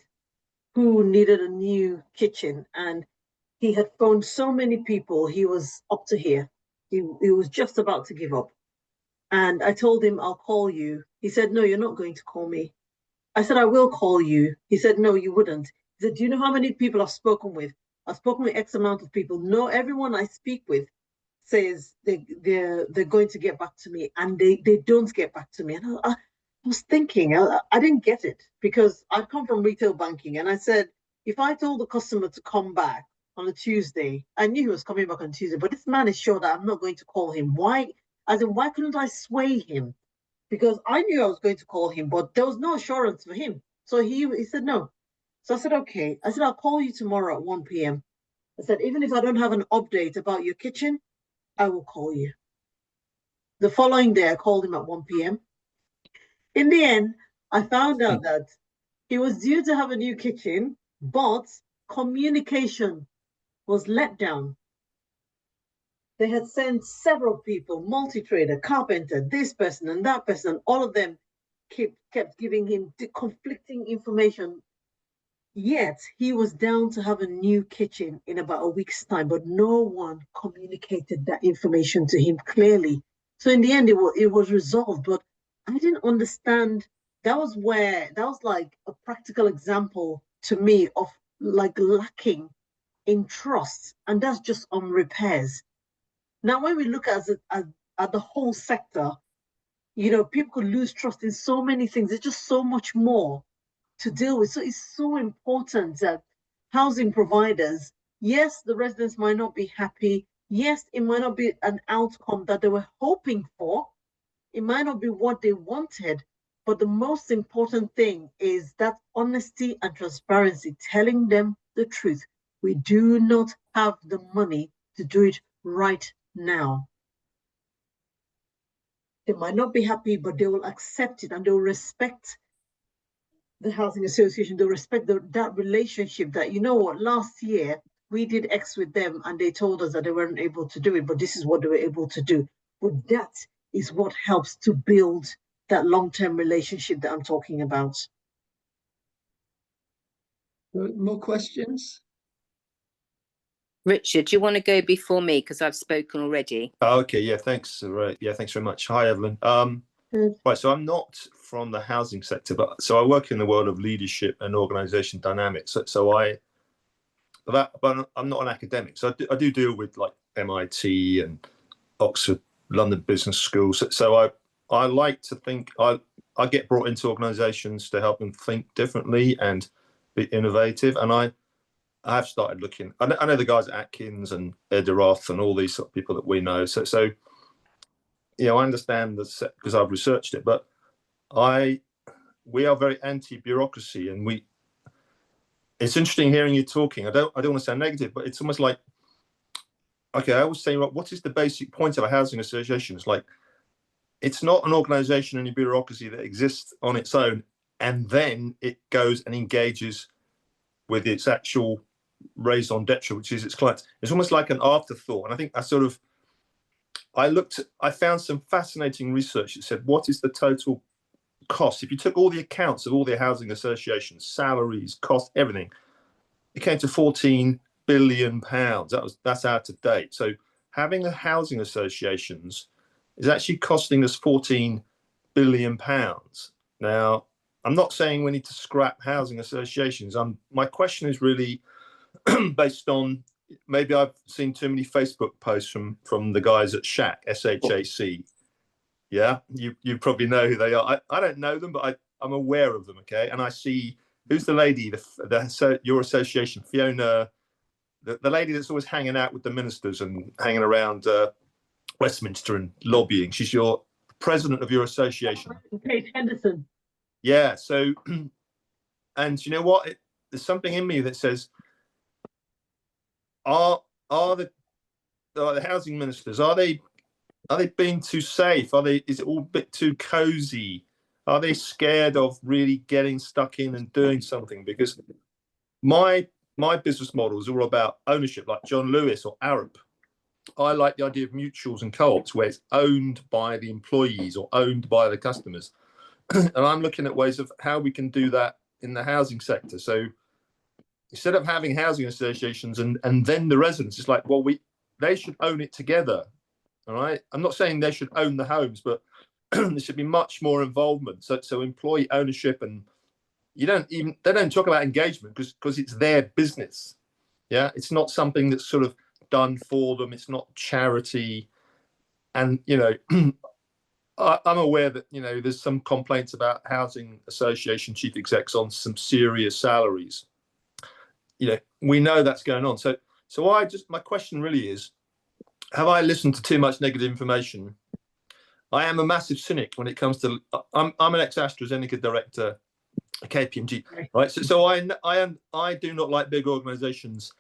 who needed a new kitchen, and he had phoned so many people, he was up to here. He was just about to give up. And I told him, I'll call you. He said, no, you're not going to call me. I said, I will call you. He said, no, you wouldn't. He said, do you know how many people I've spoken with? I've spoken with X amount of people. No, everyone I speak with says they're going to get back to me, and they don't get back to me. And I was thinking, I didn't get it, because I'd come from retail banking, and I said, if I told the customer to come back on a Tuesday, I knew he was coming back on Tuesday, but this man is sure that I'm not going to call him. Why? As in, why couldn't I sway him? Because I knew I was going to call him, but there was no assurance for him. So he said no. So I said, okay. I said, I'll call you tomorrow at 1 p.m. I said, even if I don't have an update about your kitchen, I will call you. The following day, I called him at 1 p.m. In the end, I found out that he was due to have a new kitchen, but communication was let down. They had sent several people, multi-trader, carpenter, this person and that person, all of them kept giving him conflicting information. Yet he was down to have a new kitchen in about a week's time, but no one communicated that information to him clearly. So in the end, it was resolved, but I didn't understand. That was like a practical example to me of like lacking in trust, and that's just on repairs. Now, when we look at the whole sector, people could lose trust in so many things. There's just so much more to deal with. So it's so important that housing providers, yes, the residents might not be happy. Yes, it might not be an outcome that they were hoping for. It might not be what they wanted. But the most important thing is that honesty and transparency, telling them the truth. We do not have the money to do it right now. They might not be happy, but they will accept it, and they will respect the housing association. They'll respect that relationship, that, you know what, last year we did X with them and they told us that they weren't able to do it, but this is what they were able to do. But that is what helps to build that long-term relationship that I'm talking about. More questions? Richard, do you want to go before me, because I've spoken already? Okay, yeah, thanks. Yeah, thanks very much. Hi, Evelyn. Right, so I'm not from the housing sector, but so I work in the world of leadership and organization dynamics. But I'm not an academic, so I do deal with like MIT and Oxford, London Business School. So I like to think I get brought into organizations to help them think differently and be innovative, and I have started looking. I know the guys at Atkins and Edaroth and all these sort of people that we know. So I understand because I've researched it, but we are very anti-bureaucracy, and it's interesting hearing you talking. I don't want to sound negative, but it's almost like, okay, I always say, what is the basic point of a housing association? It's like, it's not an organization and a bureaucracy that exists on its own, and then it goes and engages with its actual raison d'etre, which is its clients. It's almost like an afterthought. And I think I found some fascinating research that said, what is the total cost? If you took all the accounts of all the housing associations, salaries, cost, everything, it came to £14 billion. That's out of date. So having the housing associations is actually costing us £14 billion. Now, I'm not saying we need to scrap housing associations. My question is really based on, maybe I've seen too many Facebook posts from the guys at SHAC, SHAC. Yeah, you probably know who they are. I don't know them, but I'm aware of them. Okay, and I see who's the lady, your association, Fiona, the lady that's always hanging out with the ministers and hanging around Westminster and lobbying. She's your president of your association. Kate Henderson. Yeah. So, and you know what? There's something in me that says, are the housing ministers, are they being too safe? Is it all a bit too cozy? Are they scared of really getting stuck in and doing something? Because my business model is all about ownership, like John Lewis or Arup. I like the idea of mutuals and co-ops where it's owned by the employees or owned by the customers. And I'm looking at ways of how we can do that in the housing sector. So instead of having housing associations and then the residents, it's like, well, they should own it together. All right. I'm not saying they should own the homes, but there should be much more involvement. So employee ownership, and they don't talk about engagement because it's their business. Yeah. It's not something that's sort of done for them. It's not charity. And, I'm aware that, there's some complaints about housing association chief execs on some serious salaries. We know that's going on. So my question really is, have I listened to too much negative information? I am a massive cynic when it comes to, I'm an ex-AstraZeneca director, KPMG, right? So I do not like big organizations.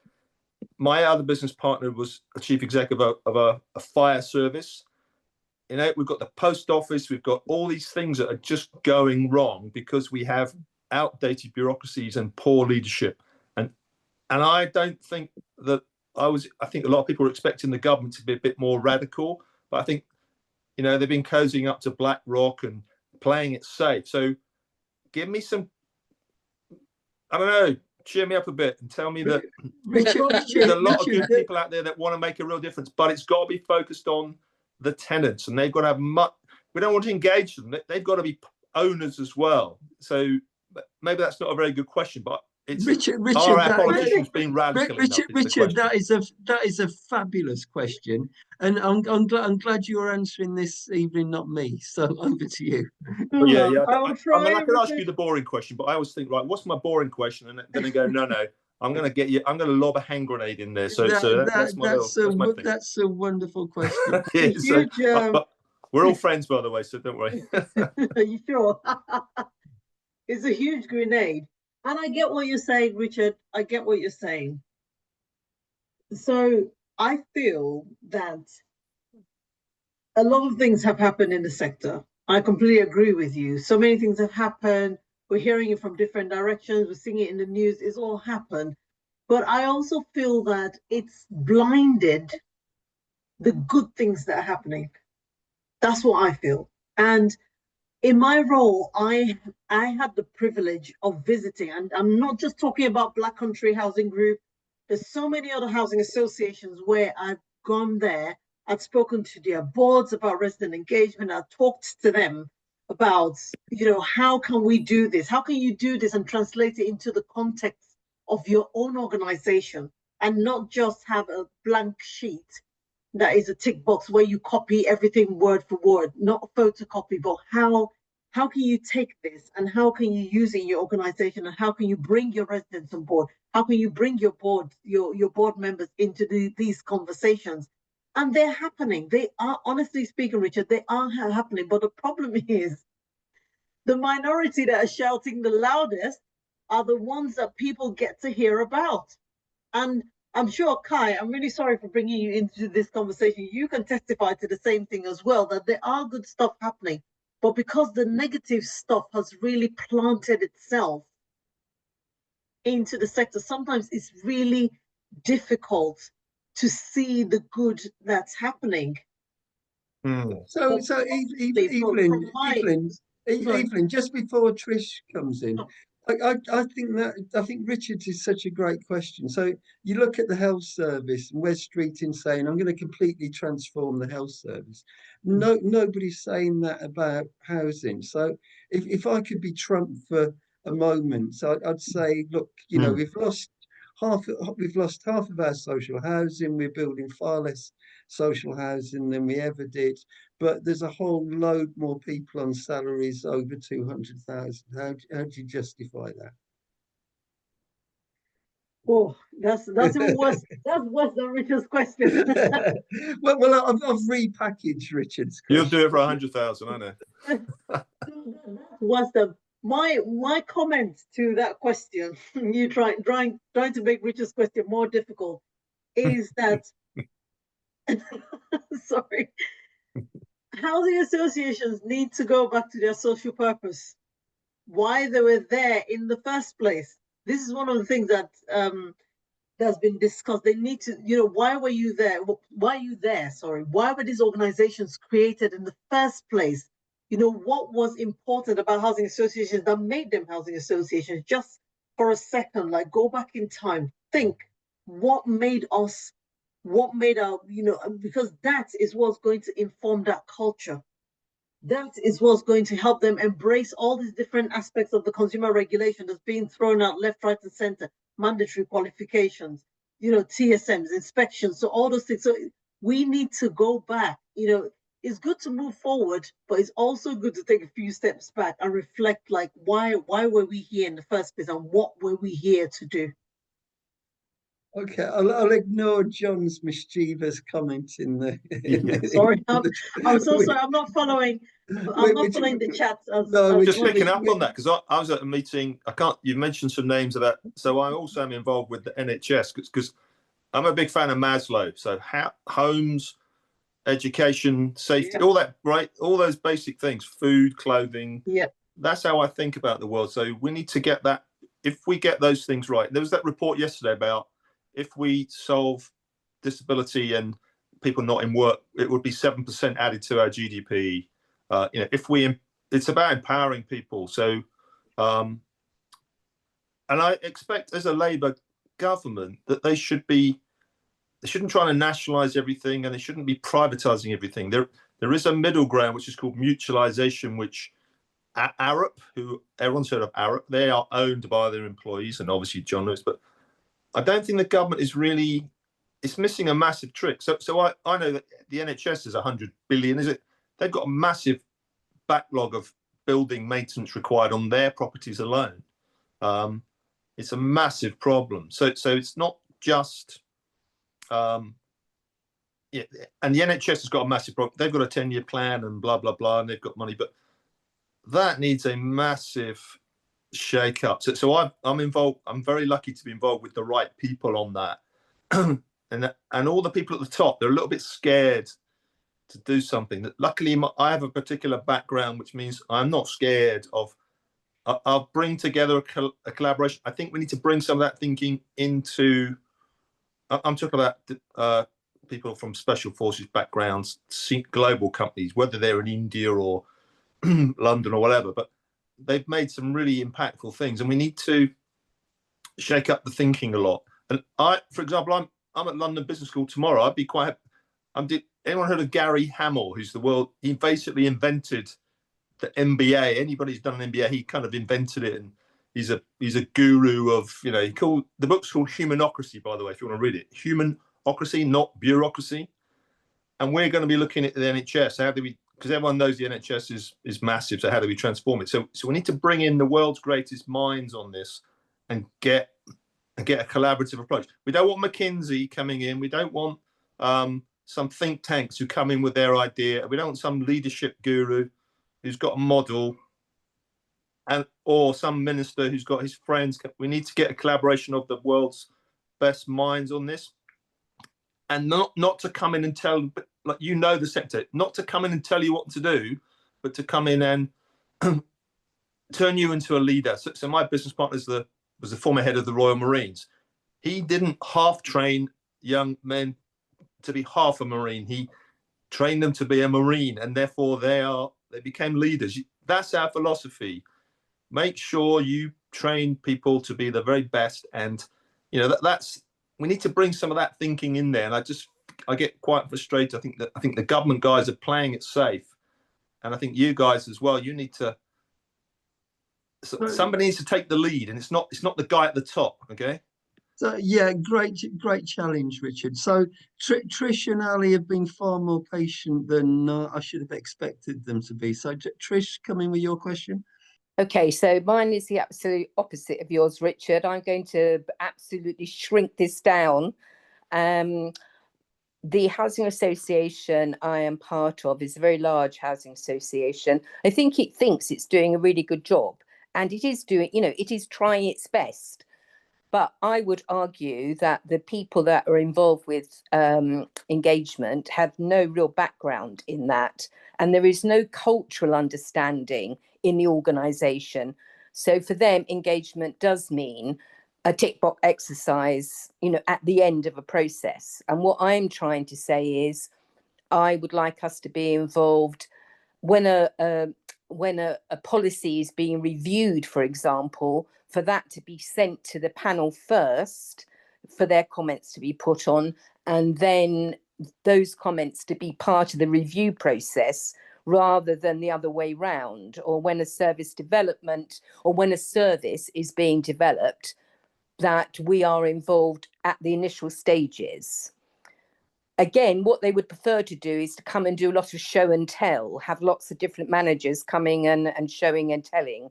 My other business partner was a chief exec of a fire service. We've got the post office, we've got all these things that are just going wrong because we have outdated bureaucracies and poor leadership. And I don't think that I think a lot of people are expecting the government to be a bit more radical, but I think, they've been cozying up to BlackRock and playing it safe. So give me some, I don't know, cheer me up a bit and tell me that there's a lot of good people out there that want to make a real difference, but it's got to be focused on the tenants, and they've got to have we don't want to engage them. They've got to be owners as well. So maybe that's not a very good question, but it's are our politicians being radical enough? Richard, that is a fabulous question, and I'm glad you're answering this evening, not me. So over to you. Yeah. I could ask you the boring question, but I always think, right, what's my boring question? And then I go, no, I'm going to lob a hand grenade in there. So that's a wonderful question. But we're all friends, by the way, so don't worry. Are you sure? It's a huge grenade. And I get what you're saying, Richard. I get what you're saying. So I feel that a lot of things have happened in the sector. I completely agree with you. So many things have happened. We're hearing it from different directions. We're seeing it in the news. It's all happened. But I also feel that it's blinded the good things that are happening. That's what I feel. And in my role, I had the privilege of visiting, and I'm not just talking about Black Country Housing Group. There's so many other housing associations where I've gone there. I've spoken to their boards about resident engagement. I've talked to them about, how can we do this? How can you do this and translate it into the context of your own organization and not just have a blank sheet that is a tick box where you copy everything word for word, not a photocopy, but how can you take this and how can you use it in your organization, and how can you bring your residents on board? How can you bring your board members into these conversations? And they're happening. They are, honestly speaking, Richard, they are happening. But the problem is the minority that are shouting the loudest are the ones that people get to hear about. And I'm sure, Kai, I'm really sorry for bringing you into this conversation. You can testify to the same thing as well, that there are good stuff happening. But because the negative stuff has really planted itself into the sector, sometimes it's really difficult to see the good that's happening. So Evelyn, just before Trish comes in, I think Richard is such a great question. So you look at the health service, and Wes Streeting saying, I'm going to completely transform the health service. Nobody's saying that about housing. So if I could be Trump for a moment, so I'd say, look, we've lost half of our social housing. We're building far less social housing than we ever did. But there's a whole load more people on salaries over 200,000. How do you justify that? Oh, that's even worse. That's worse than Richard's question. well, I've repackaged Richard's question. You'll do it for 100,000, I know. That's worse than my comment to that question. You trying to make Richard's question more difficult is that. Sorry. housing associations need to go back to their social purpose, why they were there in the first place. This is one of the things that that's been discussed. They need to, why were you there? Why are you there? Sorry. Why were these organizations created in the first place? What was important about housing associations that made them housing associations? Just for a second, like go back in time, think what made us, what made our, because that is what's going to inform that culture. That is what's going to help them embrace all these different aspects of the consumer regulation that's being thrown out left, right, and center, mandatory qualifications, TSMs, inspections, so all those things. So we need to go back. It's good to move forward, but it's also good to take a few steps back and reflect, like, why were we here in the first place, and what were we here to do? Okay, I'll ignore John's mischievous comment in the. Sorry, I'm so sorry. I'm not following. I'm not following the chat. Just picking up on that, because I was at a meeting. You mentioned some names about. So I also am involved with the NHS because I'm a big fan of Maslow. So homes, education, safety, all that, right? All those basic things, food, clothing. Yeah. That's how I think about the world. So we need to get that. If we get those things right, there was that report yesterday about if we solve disability and people not in work, it would be 7% added to our GDP. It's about empowering people. So, and I expect as a Labour government that they shouldn't try to nationalise everything, and they shouldn't be privatising everything. There is a middle ground which is called mutualisation, which Arup, who everyone's heard of Arup, they are owned by their employees, and obviously John Lewis, but I don't think the government is really, it's missing a massive trick. So I know that the NHS is 100 billion, is it? They've got a massive backlog of building maintenance required on their properties alone. It's a massive problem. So it's not just, and the NHS has got a massive problem. They've got a 10-year plan and blah, blah, blah, and they've got money, but that needs a massive shake up. So I'm involved. I'm very lucky to be involved with the right people on that. and all the people at the top, they're a little bit scared to do something. That luckily I have a particular background, which means I'm not scared of. I'll bring together a collaboration. I think we need to bring some of that thinking into. I'm talking about people from special forces backgrounds, global companies, whether they're in India or London or whatever, but they've made some really impactful things, and we need to shake up the thinking a lot. And for example, I'm at London Business School tomorrow. I'd be quite. Anyone heard of Gary Hamel, who's he basically invented the MBA. Anybody who's done an MBA, he kind of invented it, and he's a guru of, the book's called Humanocracy, by the way, if you want to read it. Humanocracy, not bureaucracy. And we're going to be looking at the NHS. How do we, because everyone knows the NHS is massive, so how do we transform it? So we need to bring in the world's greatest minds on this and get a collaborative approach. We don't want McKinsey coming in. We don't want some think tanks who come in with their idea. We don't want some leadership guru who's got a model or some minister who's got his friends. We need to get a collaboration of the world's best minds on this, and not to come in and tell, like, the sector, not to come in and tell you what to do, but to come in and turn you into a leader. So my business partner was the former head of the Royal Marines. He didn't half train young men to be half a Marine. He trained them to be a Marine, and therefore they became leaders. That's our philosophy. Make sure you train people to be the very best, and that's we need to bring some of that thinking in there. And I get quite frustrated. I think the government guys are playing it safe, and I think you guys as well. You need to. Somebody needs to take the lead, and it's not the guy at the top. Okay. So yeah, great challenge, Richard. So Trish and Ali have been far more patient than I should have expected them to be. So Trish, come in with your question. Okay, so mine is the absolute opposite of yours, Richard. I'm going to absolutely shrink this down. The housing association I am part of is a very large housing association. I think it thinks it's doing a really good job, and it is doing, it is trying its best. But I would argue that the people that are involved with engagement have no real background in that, and there is no cultural understanding in the organisation. So for them, engagement does mean a tick box exercise, at the end of a process. And what I'm trying to say is, I would like us to be involved when a policy is being reviewed, for example, for that to be sent to the panel first, for their comments to be put on, and then those comments to be part of the review process, rather than the other way round, or when a service development or when a service is being developed, that we are involved at the initial stages. Again, what they would prefer to do is to come and do a lot of show and tell, have lots of different managers coming and showing and telling,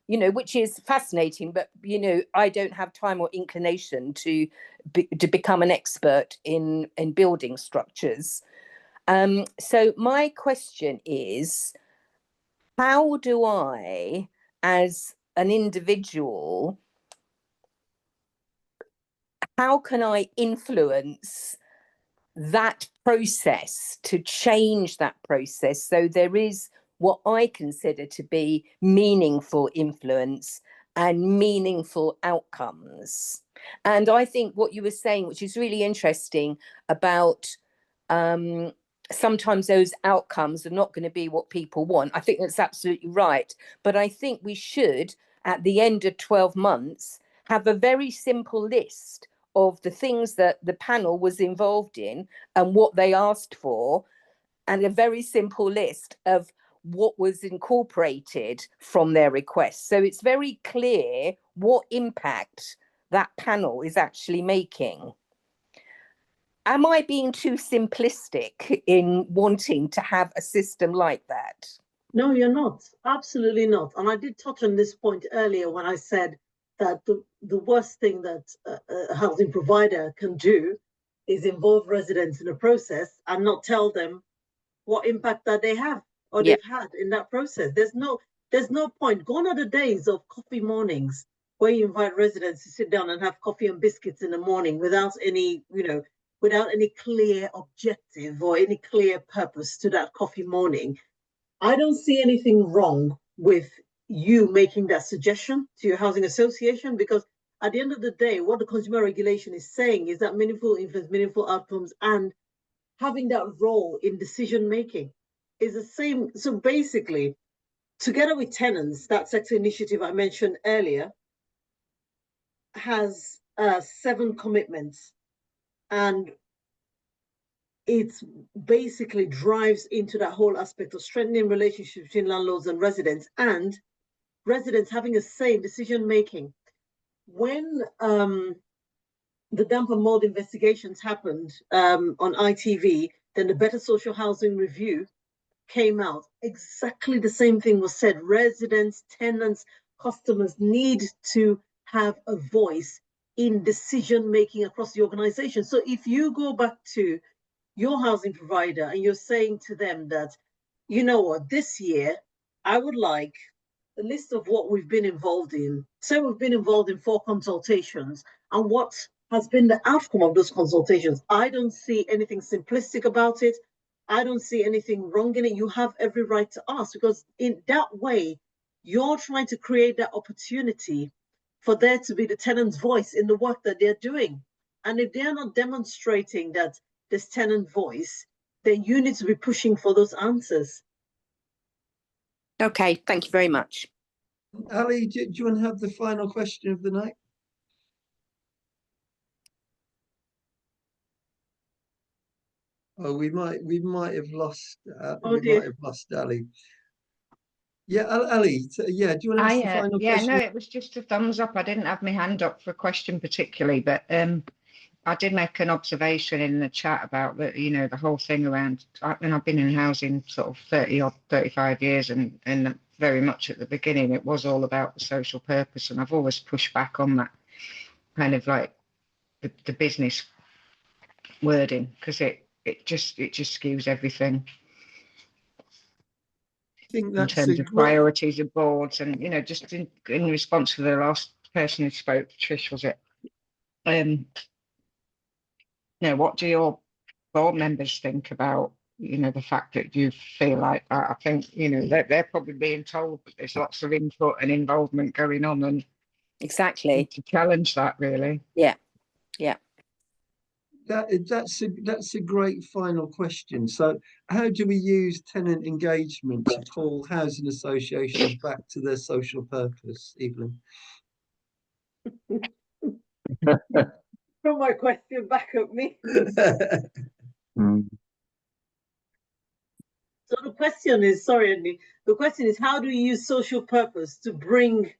which is fascinating. But, I don't have time or inclination to become an expert in building structures. So my question is, how do I, as an individual, how can I influence that process, to change that process so there is what I consider to be meaningful influence and meaningful outcomes? And I think what you were saying, which is really interesting, about sometimes those outcomes are not going to be what people want. I think that's absolutely right. But I think we should, at the end of 12 months, have a very simple list of the things that the panel was involved in and what they asked for, and a very simple list of what was incorporated from their requests. So it's very clear what impact that panel is actually making. Am I being too simplistic in wanting to have a system like that? No, you're not. Absolutely not. And I did touch on this point earlier when I said that the worst thing that a housing provider can do is involve residents in a process and not tell them what impact that they have or they've had in that process. There's no point. Gone are the days of coffee mornings where you invite residents to sit down and have coffee and biscuits in the morning without any clear objective or any clear purpose to that coffee morning. I don't see anything wrong with you making that suggestion to your housing association, because at the end of the day, what the consumer regulation is saying is that meaningful influence, meaningful outcomes, and having that role in decision making is the same. So basically, together with tenants, that sector initiative I mentioned earlier has 7 commitments, and it basically drives into that whole aspect of strengthening relationships between landlords and residents having a say in decision making. When the damp and mold investigations happened on ITV, then the Better Social Housing Review came out. Exactly the same thing was said. Residents, tenants, customers need to have a voice in decision making across the organization. So if you go back to your housing provider and you're saying to them that, you know what, this year I would like a list of what we've been involved in. Say we've been involved in 4 consultations and what has been the outcome of those consultations. I don't see anything simplistic about it. I don't see anything wrong in it. You have every right to ask, because in that way, you're trying to create that opportunity for there to be the tenant's voice in the work that they're doing. And if they're not demonstrating that this tenant voice, then you need to be pushing for those answers. Okay, thank you very much. Ali, do you want to have the final question of the night? Oh, we might have lost. Might have lost Ali. Yeah, Ali. Yeah, do you want to ask the final question? No, it was just a thumbs up. I didn't have my hand up for a question particularly, but I did make an observation in the chat about the whole thing around. And I've been in housing sort of 30 or 35 years, and very much at the beginning it was all about the social purpose, and I've always pushed back on that kind of like the business wording, because it just skews everything. I think that's in terms of priorities of boards, and just in response to the last person who spoke, Trish, was it? what do your board members think about, the fact that you feel like that? I think, they're probably being told that there's lots of input and involvement going on, and Exactly. to challenge that, really. Yeah. That's a great final question. So, how do we use tenant engagement to pull housing associations back to their social purpose, Evelyn? Throw my question back at me. So the question is, sorry, Andy, the question is, how do we use social purpose to bring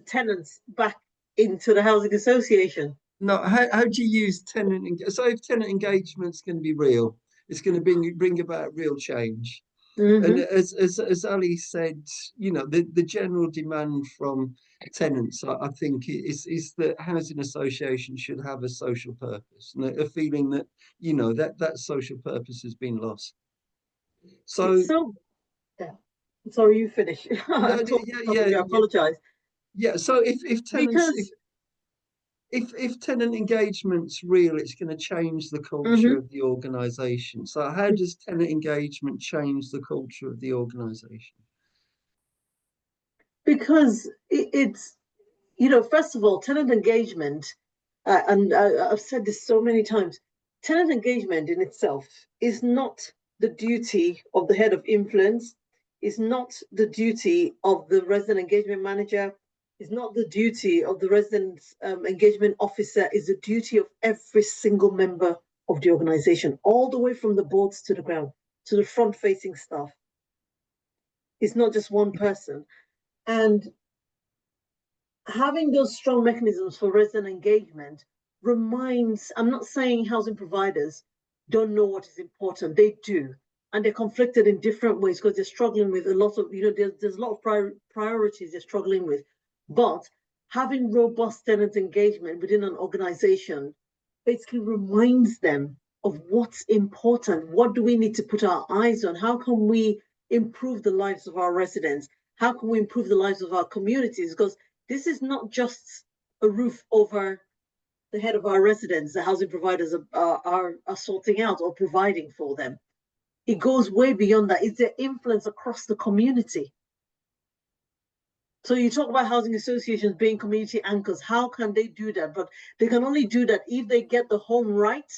tenants back into the housing association? No, how do you use tenant engagement? So if tenant engagement's going to be real, it's going to bring about real change. And as Ali said, the general demand from tenants, I think, is that housing associations should have a social purpose, and a feeling that that social purpose has been lost. So yeah. Sorry, you finish. No, I apologize. Yeah. So if tenants, Because if tenant engagement's real, it's going to change the culture of the organisation. So how does tenant engagement change the culture of the organisation? Because it's, first of all, tenant engagement, and I've said this so many times, tenant engagement in itself is not the duty of the head of influence, is not the duty of the resident engagement manager, is not the duty of the resident engagement officer, is the duty of every single member of the organization, all the way from the boards to the ground, to the front-facing staff. It's not just one person. And having those strong mechanisms for resident engagement reminds, I'm not saying housing providers don't know what is important, they do. And they're conflicted in different ways because they're struggling with a lot of, there's a lot of priorities they're struggling with. But having robust tenant engagement within an organization basically reminds them of what's important. What do we need to put our eyes on? How can we improve the lives of our residents? How can we improve the lives of our communities? Because this is not just a roof over the head of our residents, the housing providers are sorting out or providing for them. It goes way beyond that. It's their influence across the community. So you talk about housing associations being community anchors. How can they do that? But they can only do that if they get the home right,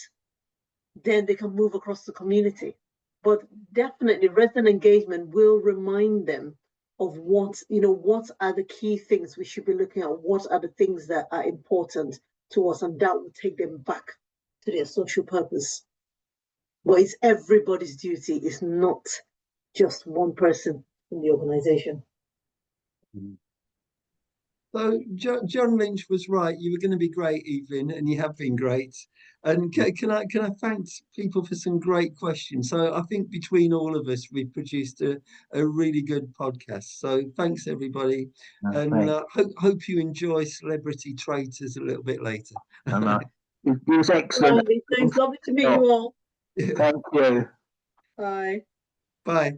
then they can move across the community. But definitely resident engagement will remind them of what are the key things we should be looking at, what are the things that are important to us, and that will take them back to their social purpose. But it's everybody's duty, it's not just one person in the organization. So John Lynch was right. You were going to be great, Evelyn, and you have been great. And can I thank people for some great questions? So I think between all of us, we've produced a really good podcast. So thanks, everybody. And hope you enjoy Celebrity Traitors a little bit later. It was excellent. Thanks, lovely to meet you all. Thank you. Bye. Bye.